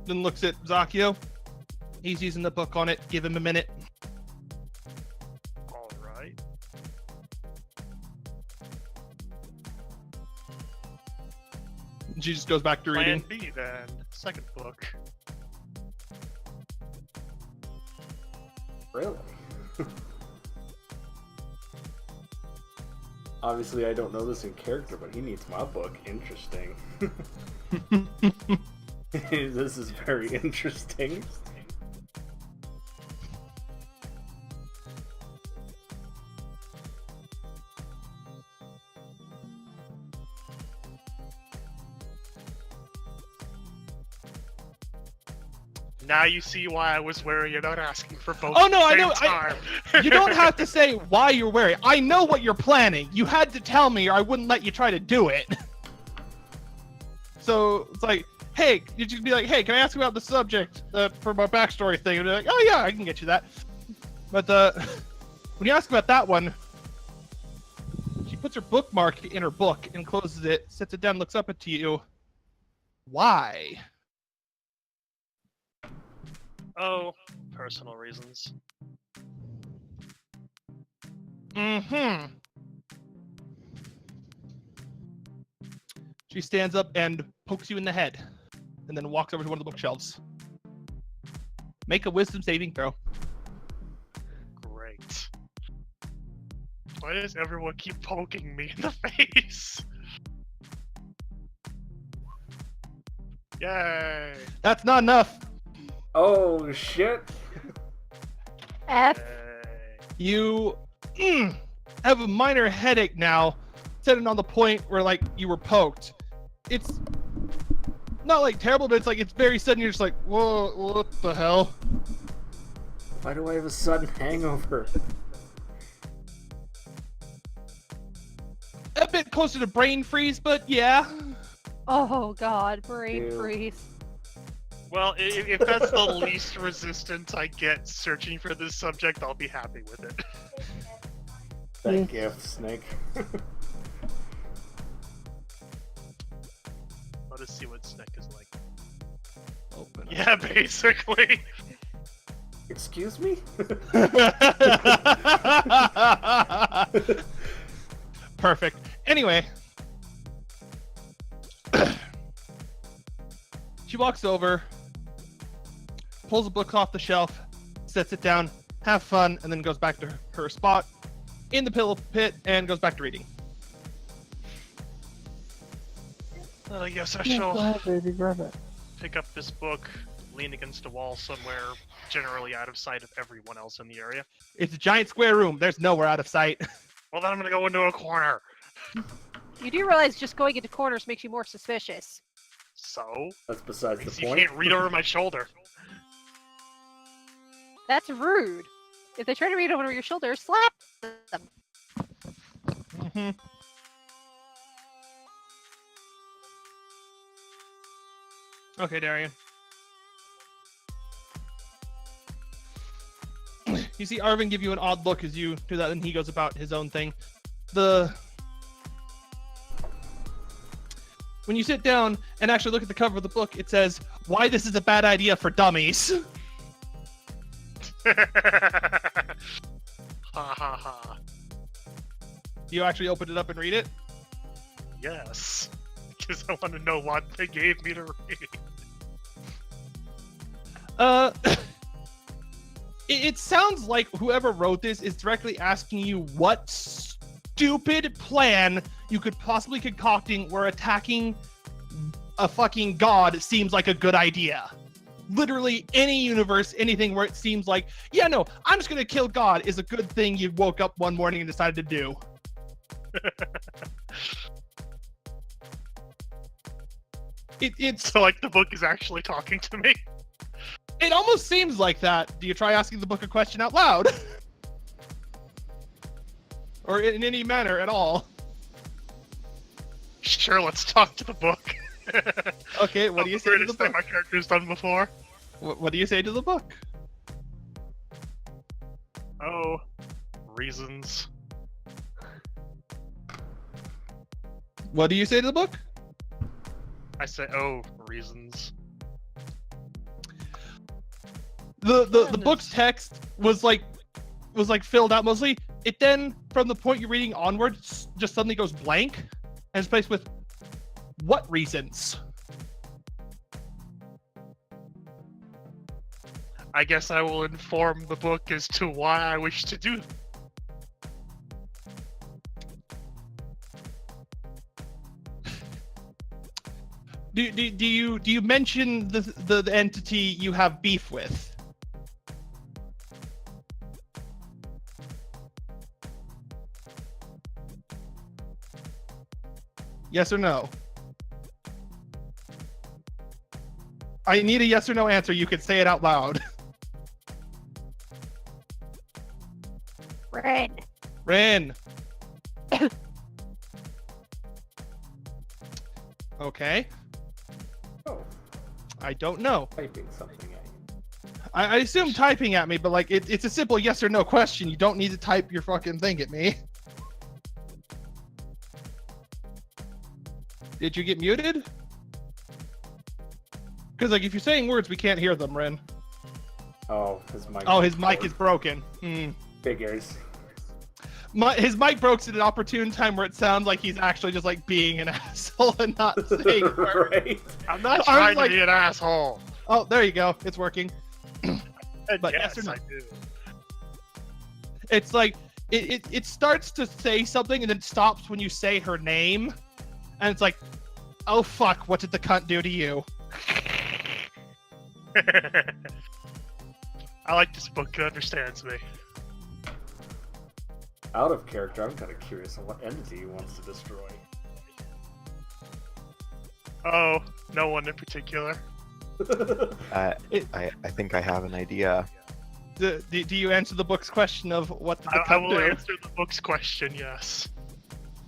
then looks at Zakio. He's using the book on it. Give him a minute. All right. She just goes back to reading. Plan B then. Second book. Really? Obviously, I don't know this in character, but he needs my book. Interesting. This is very interesting. Now you see why I was wary you're not asking for both Oh, at no, the I same know, time. You don't have to say why you're wary. I know what you're planning. You had to tell me or I wouldn't let you try to do it. So it's like, hey, you just be like, hey, can I ask you about the subject for my backstory thing? And be like, oh yeah, I can get you that. But when you ask about that one, she puts her bookmark in her book and closes it, sets it down, looks up at you. Why? Oh, personal reasons. Mm-hmm. She stands up and pokes you in the head, and then walks over to one of the bookshelves. Make a wisdom saving throw. Great. Why does everyone keep poking me in the face? Yay! That's not enough. Oh shit! F. Yay. You have a minor headache now, sitting on the point where like you were poked. It's not like terrible, but it's like it's very sudden. You're just like, whoa, what the hell? Why do I have a sudden hangover? A bit closer to brain freeze, but yeah. Oh god, brain Ew. freeze. Well, if that's the least resistance I get searching for this subject, I'll be happy with it. That gift, Snake. Let us see what Snake is like. Open. Yeah, basically. Excuse me? Perfect. Anyway. She walks over, pulls a book off the shelf, sets it down, have fun, and then goes back to her spot in the pillow pit and goes back to reading. I guess I Yeah, go shall ahead, baby, grab it. pick up this book, lean against a wall somewhere, generally out of sight of everyone else in the area. It's a giant square room. There's nowhere out of sight. Well, then I'm gonna go into a corner. You do realize just going into corners makes you more suspicious. So? That's besides the Because you point. can't read over my shoulder. That's rude. If they try to read over your shoulder, slap them. Mm-hmm. Okay, Darian. You see Arvin give you an odd look as you do that, and he goes about his own thing. When you sit down and actually look at the cover of the book, it says, "Why this is a bad idea for dummies." Ha ha ha. You actually open it up and read it? Yes. Because I want to know what they gave me to read. It sounds like whoever wrote this is directly asking you what stupid plan you could possibly concocting where attacking a fucking god seems like a good idea. Literally any universe, anything where it seems like, yeah, no, I'm just gonna kill God is a good thing you woke up one morning and decided to do. It's So, like, the book is actually talking to me? It almost seems like that. Do you try asking the book a question out loud? Or in any manner at all? Sure, let's talk to the book. Okay, what do you say to the Weirdest thing book? my character's done before. What do you say to the book? Oh, reasons. What do you say to the book? I say, oh, reasons. The book's text was like filled out mostly. It then, from the point you're reading onward, just suddenly goes blank and is placed with what reasons? I guess I will inform the book as to why I wish to do. Do you mention the entity you have beef with? Yes or no? I need a yes or no answer. You can say it out loud. Ren. Ren. Okay. Oh, I don't know. typing something at you. I assume typing at me, but like it's a simple yes or no question. You don't need to type your fucking thing at me. Did you get muted? Because like if you're saying words, we can't hear them, Ren. Oh, his mic. Oh, his mic is broken. Hmm. Figures. His mic broke at an opportune time where it sounds like he's actually just like being an asshole and not saying words. Right. I'm not I was trying like- to be an asshole. Oh, there you go. It's working. And But yes, yes or no? I do. It's like it starts to say something and then stops when you say her name, and it's like, oh fuck, what did the cunt do to you? I like this book. It understands me. Out of character, I'm kind of curious on what entity he wants to destroy. Oh, no one in particular. I think I have an idea. Do you answer the book's question of what did the I cunt will do? answer the book's question, yes.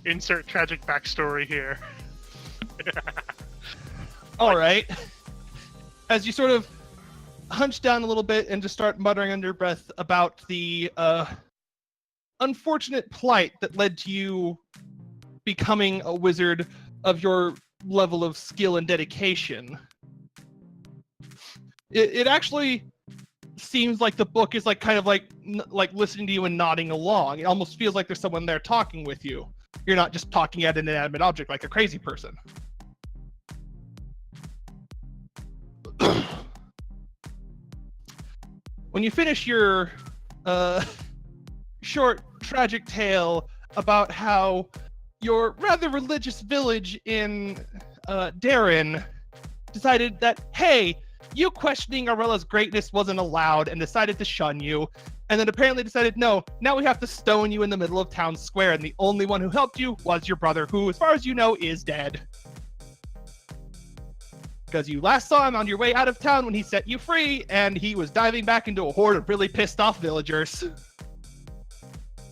Insert tragic backstory here. All right. As you sort of hunch down a little bit and just start muttering under your breath about the unfortunate plight that led to you becoming a wizard of your level of skill and dedication, it actually seems like the book is like kind of like listening to you and nodding along. It almost feels like there's someone there talking with you. You're not just talking at an inanimate object like a crazy person. When you finish your short tragic tale about how your rather religious village in Darren decided that, hey, you questioning Aurella's greatness wasn't allowed and decided to shun you, and then apparently decided, no, now we have to stone you in the middle of town square, and the only one who helped you was your brother, who, as far as you know, is dead. Because you last saw him on your way out of town when he set you free, and he was diving back into a horde of really pissed off villagers.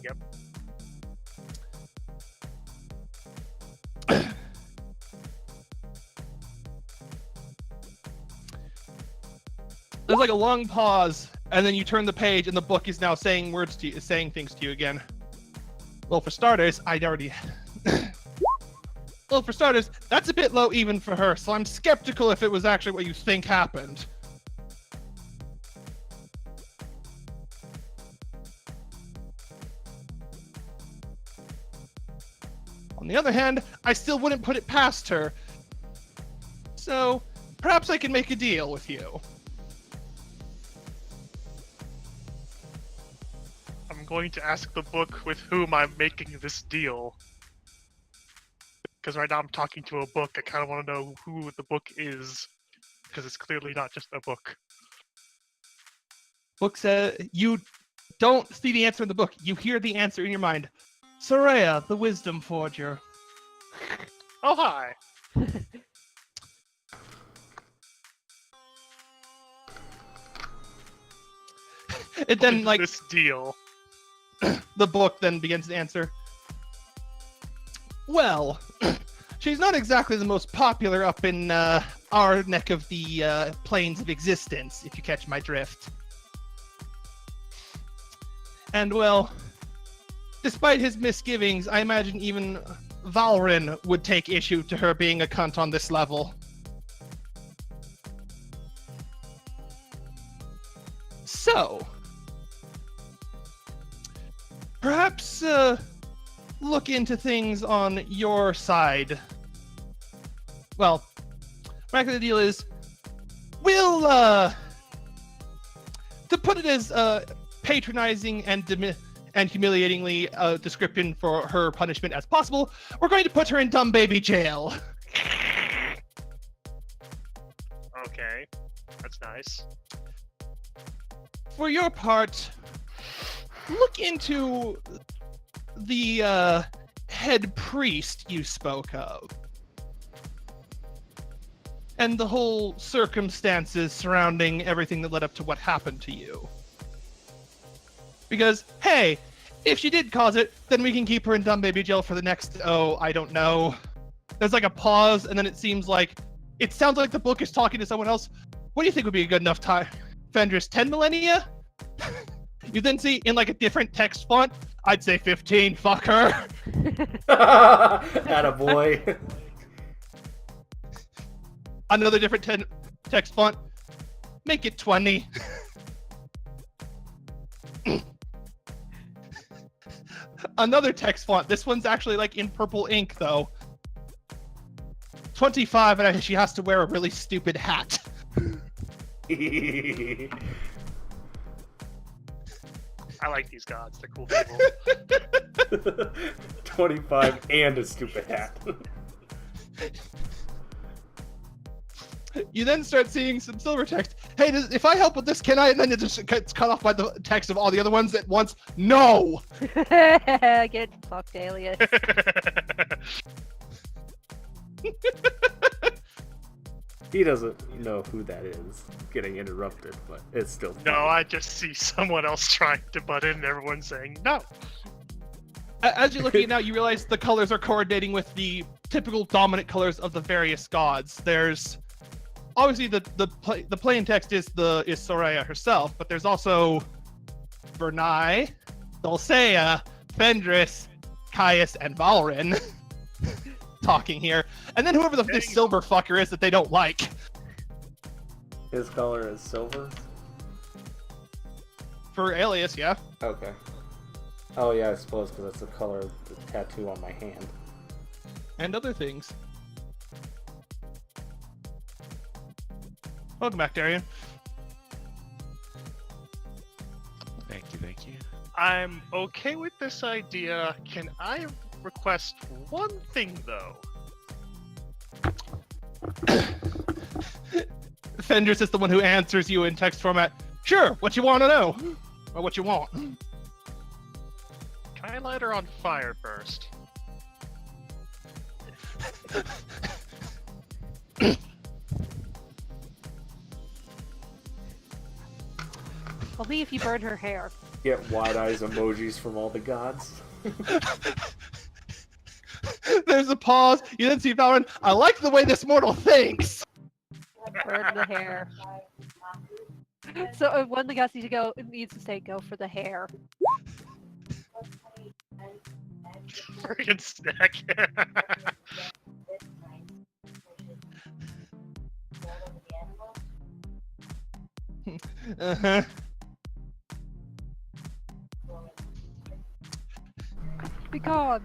Yep. There's like a long pause And then you turn the page, and the book is now saying words to you, saying things to you again. Well, for starters, well, for starters, that's a bit low even for her, so I'm skeptical if it was actually what you think happened. On the other hand, I still wouldn't put it past her. So, perhaps I can make a deal with you. I'm going to ask the book with whom I'm making this deal. Because right now I'm talking to a book. I kind of want to know who the book is. Because it's clearly not just a book. Book says you don't see the answer in the book. You hear the answer in your mind. Soraya, the Wisdom Forger. Oh, hi. It then, like, This deal. the book then begins to answer. Well, she's not exactly the most popular up in our neck of the planes of existence, if you catch my drift. And, well, despite his misgivings, I imagine even Valrin would take issue to her being a cunt on this level. So, perhaps look into things on your side. Well, back of the deal is, we'll, to put it as patronizing and humiliatingly description for her punishment as possible, we're going to put her in dumb baby jail. Okay. That's nice. For your part, look into the head priest you spoke of. And the whole circumstances surrounding everything that led up to what happened to you. Because, hey, if she did cause it, then we can keep her in dumb baby jail for the next, I don't know. There's like a pause, and then it sounds like the book is talking to someone else. What do you think would be a good enough time? Fenris, 10 millennia? You then see in like a different text font, I'd say 15, fuck her. Attaboy. Another different text font, make it 20. Another text font, this one's actually like in purple ink though. 25, and she has to wear a really stupid hat. I like these gods. They're cool people. 25 and a stupid hat. You then start seeing some silver text. Hey, if I help with this, can I? And then it just gets cut off by the text of all the other ones at once. No! Get fucked, Alias. He doesn't know who that is getting interrupted, but it's still funny. No, I just see someone else trying to butt in and everyone saying no. As you're looking at it now, you realize the colors are coordinating with the typical dominant colors of the various gods. There's obviously the plain text is Soraya herself, but there's also Vernai, Dulcea, Fendris, Caius, and Valrin talking here. And then whoever this silver fucker is that they don't like. His color is silver? For Alias, yeah. Okay. Oh yeah, I suppose because that's the color of the tattoo on my hand. And other things. Welcome back, Darian. Thank you, thank you. I'm okay with this idea. Can I request one thing, though? Fendris is the one who answers you in text format. Sure, what you want to know? Or what you want. Can I light her on fire first? Only if you burn her hair. Get wide eyes emojis from all the gods. There's a pause. You then see Valrin. I like the way this mortal thinks. Burn the hair. So one of the guys needs to say, "Go for the hair." Friggin' snack. Uh-huh. Be gone.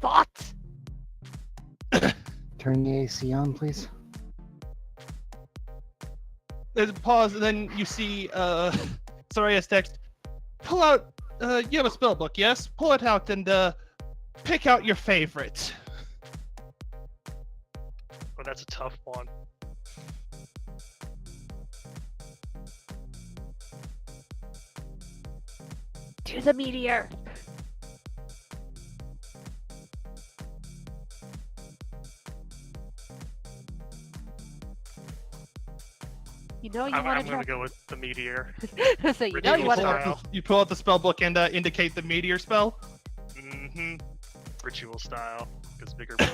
Thought. Turn the AC on, please. There's a pause, and then you see Soraya's text. Pull out. You have a spell book, yes? Pull it out and pick out your favorite. Oh, that's a tough one. To the meteor. You know you I'm want gonna to go with the meteor. So you know Ritual you want style. to. You pull out the spell book and indicate the meteor spell. Mm-hmm. Ritual style, because bigger boom.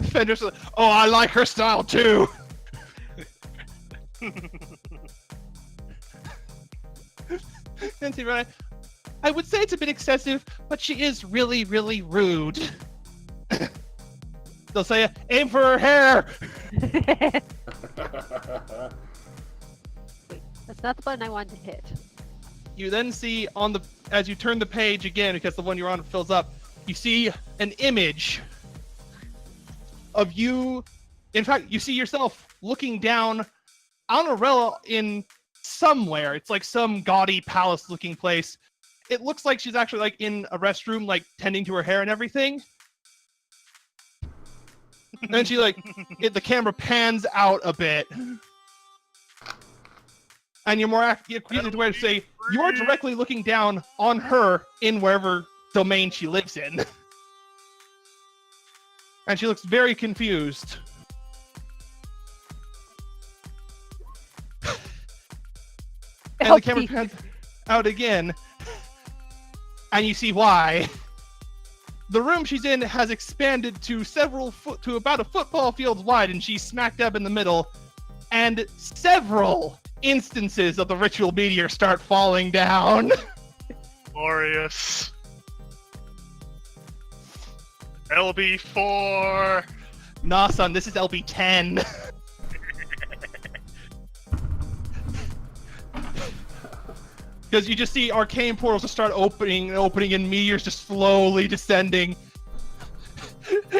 Fender's like, oh, I like her style too. Nancy, right? I would say it's a bit excessive, but she is really, really rude. They'll say, aim for her hair. That's not the button I wanted to hit. You then see as you turn the page again, because the one you're on fills up, you see an image of you. In fact, you see yourself looking down on Aurella in somewhere. It's like some gaudy palace-looking place. It looks like she's actually like in a restroom, like tending to her hair and everything. And then she the camera pans out a bit. And you're more accurately to say you are directly looking down on her in wherever domain she lives in. And she looks very confused. And the camera pans out again. And you see why. The room she's in has expanded to to about a football field wide, and she's smack dab in the middle. And several instances of the ritual meteor start falling down. Glorious. LB4. Nah, son, this is LB10. Because you just see arcane portals just start opening, and meteors just slowly descending.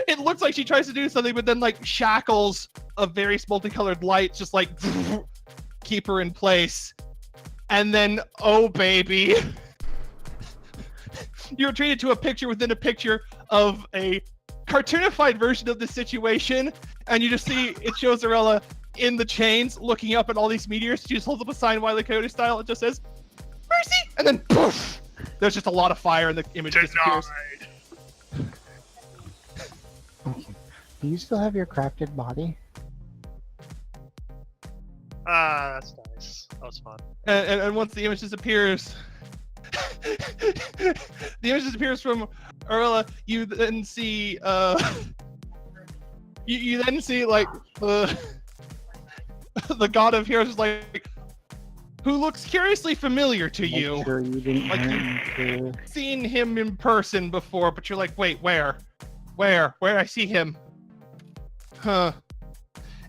It looks like she tries to do something, but then like shackles of various multicolored lights just like keep her in place. And then, oh baby, you're treated to a picture within a picture of a cartoonified version of the situation, and you just see it shows Aurella in the chains looking up at all these meteors. She just holds up a sign, Wile E. Coyote style. It just says mercy, and then poof, there's just a lot of fire and the image disappears. Okay. Do you still have your crafted body? Ah, that's nice. That was fun. And once the image disappears, from Aurella, you then see you then see like the god of heroes is like, who looks curiously familiar to Make you. sure you didn't Like run into... Seen him in person before, but you're like, wait, where I see him? Huh?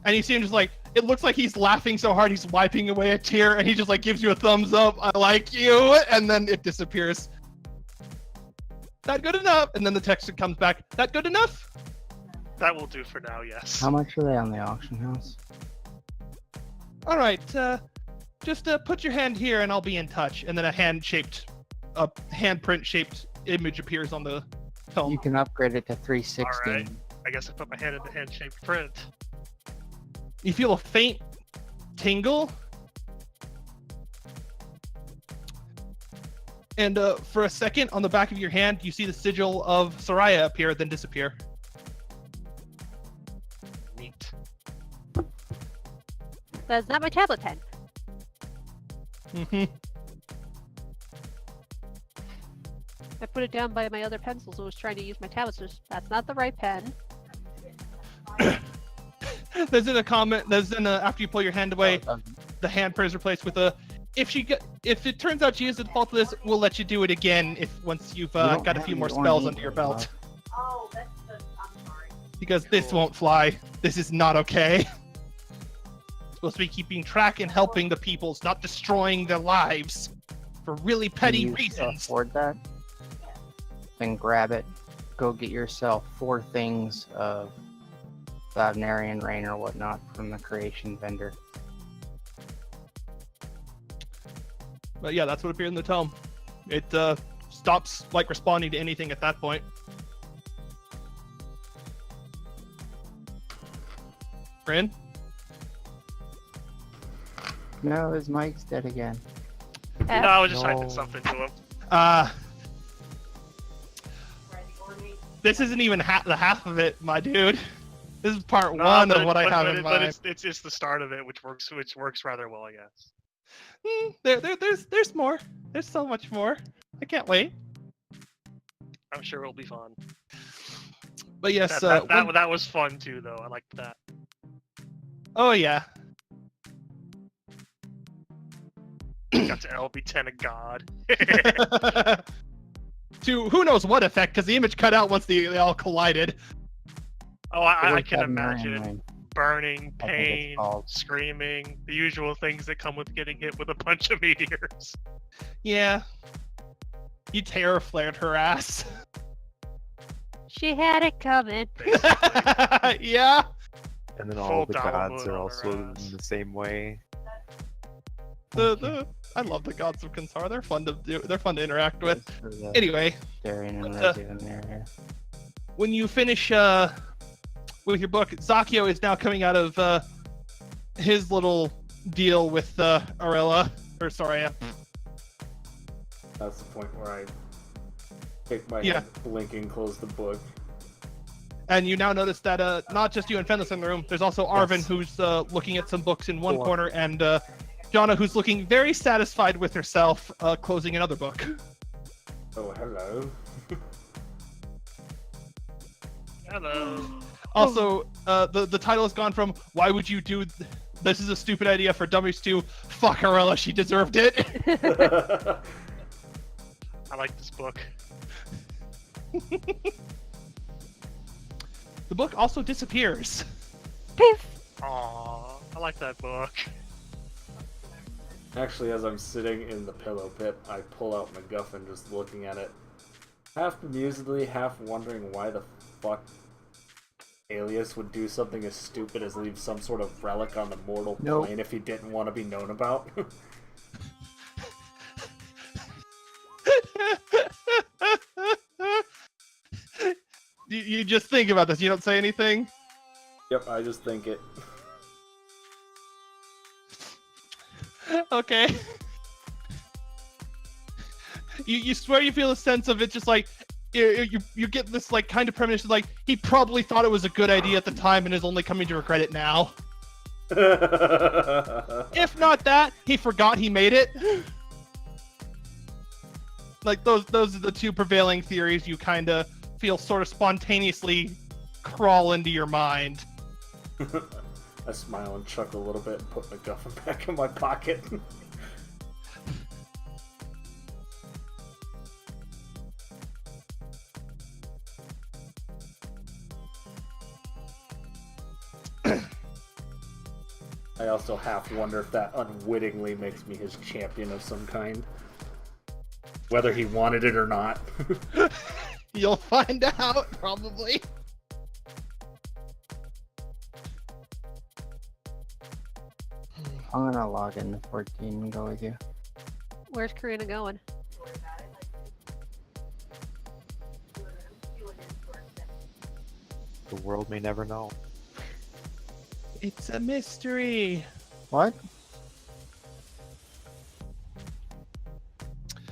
And you see him just like, it looks like he's laughing so hard he's wiping away a tear, and he just like gives you a thumbs up. I like you, and then it disappears. That good enough? And then the text comes back. That good enough? That will do for now, yes. How much are they on the auction house? All right. Just put your hand here, and I'll be in touch. And then a handprint-shaped image appears on the film. You can upgrade it to 360. Alright. I guess I put my hand in the hand-shaped print. You feel a faint tingle. And for a second, on the back of your hand, you see the sigil of Soraya appear, then disappear. Neat. That's not my tablet pen. Mm-hmm. I put it down by my other pencils. I was trying to use my tablet. So that's not the right pen. There's in a comment. There's in a after you pull your hand away, the hand prayer is replaced with a. If it turns out she is the default to this, we'll let you do it again once you've got a few more spells under your belt. Oh, that's the. I'm sorry. Because this won't fly. This is not okay. Supposed to be keeping track and helping the peoples, not destroying their lives for really petty Can you reasons. afford that? Then grab it. Go get yourself 4 things of Lavnarian rain or whatnot from the creation vendor. But yeah, that's what appeared in the tome. It stops like responding to anything at that point. Bryn? No, his mic's dead again. No, I was just No. typing something to him. This isn't even the half of it, my dude. This is part No, one but of what I have in but mind. it's just the start of it, which works rather well, I guess. There's more. There's so much more. I can't wait. I'm sure it'll be fun. But yes, That was fun too, though. I liked that. oh yeah. Got to LB10 a god. To who knows what effect, because the image cut out once they all collided. Oh, I With can Lavnarian imagine rain. burning, I think it's pain, called. screaming, the usual things that come with getting hit with a bunch of meteors. Yeah. You terror flared her ass. She had it coming. Yeah. And then Full all the dollar gods moon are on also her ass. in the same way. I love the gods of Kansar. They're fun to do. They're fun to interact with. Just for the Anyway, Darian and But, Resi in there. when you finish with your book, Zakio is now coming out of his little deal with Arella. Or sorry, That's the point where I take my Yeah. head, blink, and close the book. and you now notice that not just you and Fenlis in the room. There's also Arvin, who's looking at some books in one corner, and Jonna, who's looking very satisfied with herself, closing another book. Oh, hello. Hello. Also, the title has gone from "Why would you do? This is a stupid idea for dummies" to "Fuck Arella, she deserved it." I like this book. The book also disappears. Piff. Aww, I like that book. Actually, as I'm sitting in the pillow pit, I pull out MacGuffin, just looking at it, half bemusedly, half wondering why the fuck Alias would do something as stupid as leave some sort of relic on the mortal Nope. plane if he didn't want to be known about. You just think about this. You don't say anything. Yep, I just think it. Okay. You swear you feel a sense of it, just like you get this like kind of premonition, like he probably thought it was a good idea at the time and is only coming to regret it now. If not that, he forgot he made it. Like those are the two prevailing theories you kind of feel sort of spontaneously crawl into your mind. I smile and chuckle a little bit and put MacGuffin back in my pocket. I also half wonder if that unwittingly makes me his champion of some kind. Whether he wanted it or not. You'll find out, probably. I'm gonna log into 14 and go with you. Where's Karina going? The world may never know. It's a mystery. What?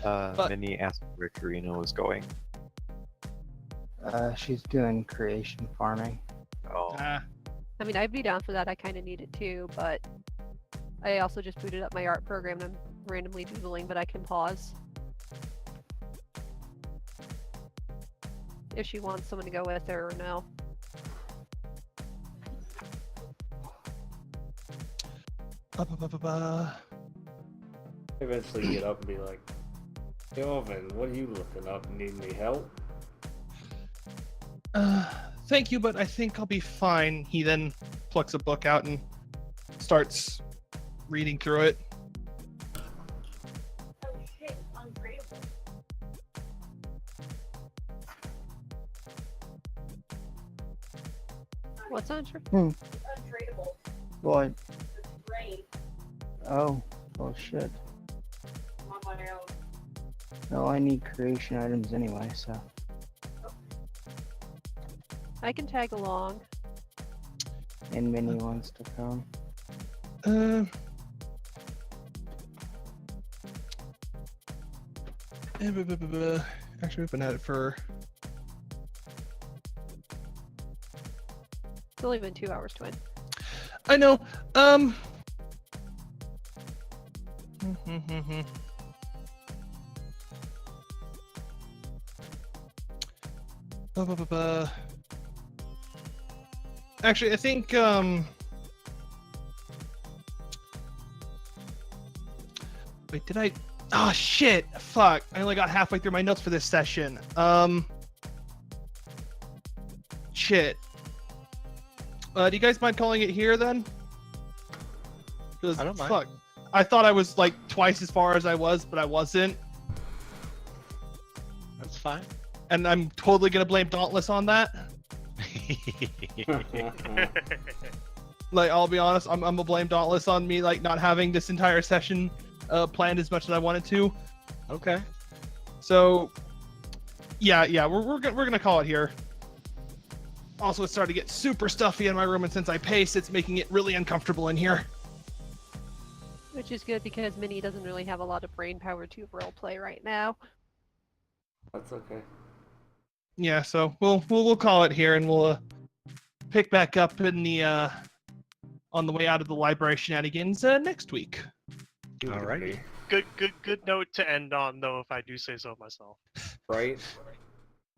But- Minnie asked where Karina was going. She's doing creation farming. Oh, Ah, I mean, I'd be down for that. I kind of need it too, but I also just booted up my art program and I'm randomly doodling, but I can pause. If she wants someone to go with her or no. Eventually get up and be like, Kelvin, what are you looking up? Need any help? Thank you, but I think I'll be fine. He then plucks a book out and starts reading through it. Oh shit, untradeable. What's on? Sure. Untradeable. What? It's brain. Oh. Oh shit. I'm on my own. Well, I need creation items anyway, so. I can tag along. And Minnie wants to come. Actually, we've been at it for. It's only been 2 hours, Twin. I know. Actually, I think wait, did I? Oh shit! Fuck! I only got halfway through my notes for this session. Shit. Do you guys mind calling it here then? 'Cause, I don't mind. fuck. I thought I was like twice as far as I was, but I wasn't. That's fine. And I'm totally gonna blame Dauntless on that. Like, I'll be honest, I'm gonna blame Dauntless on me like not having this entire session planned as much as I wanted to. Okay. So, yeah, we're gonna call it here. Also, it's starting to get super stuffy in my room, and since I pace, it's making it really uncomfortable in here. Which is good because Minnie doesn't really have a lot of brain power to roleplay right now. That's okay. Yeah, so we'll call it here, and we'll pick back up in the on the way out of the library shenanigans next week. Alrighty. Good note to end on, though, if I do say so myself. Right?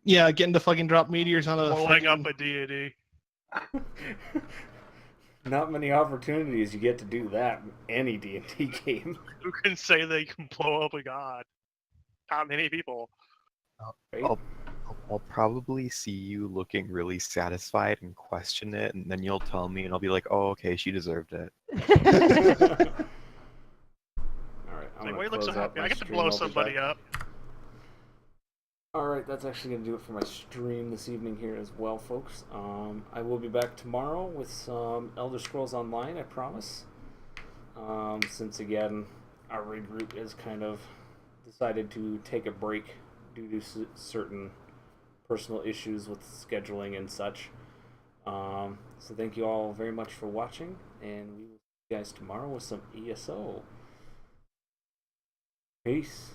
Yeah, getting to fucking drop meteors on a Blowing up fucking- a deity. Not many opportunities you get to do that in any D&D game. Who can say they can blow up a god? Not many people. Right? I'll probably see you looking really satisfied and question it, and then you'll tell me, and I'll be like, "Oh, okay, she deserved it." Alright, I'm Like, gonna why you look so close out happy? my I get to stream blow over somebody that. up. Alright, that's actually going to do it for my stream this evening here as well, folks. I will be back tomorrow with some Elder Scrolls Online, I promise. Since, again, our raid group has kind of decided to take a break due to certain personal issues with scheduling and such. So thank you all very much for watching, and we will see you guys tomorrow with some ESO. Peace.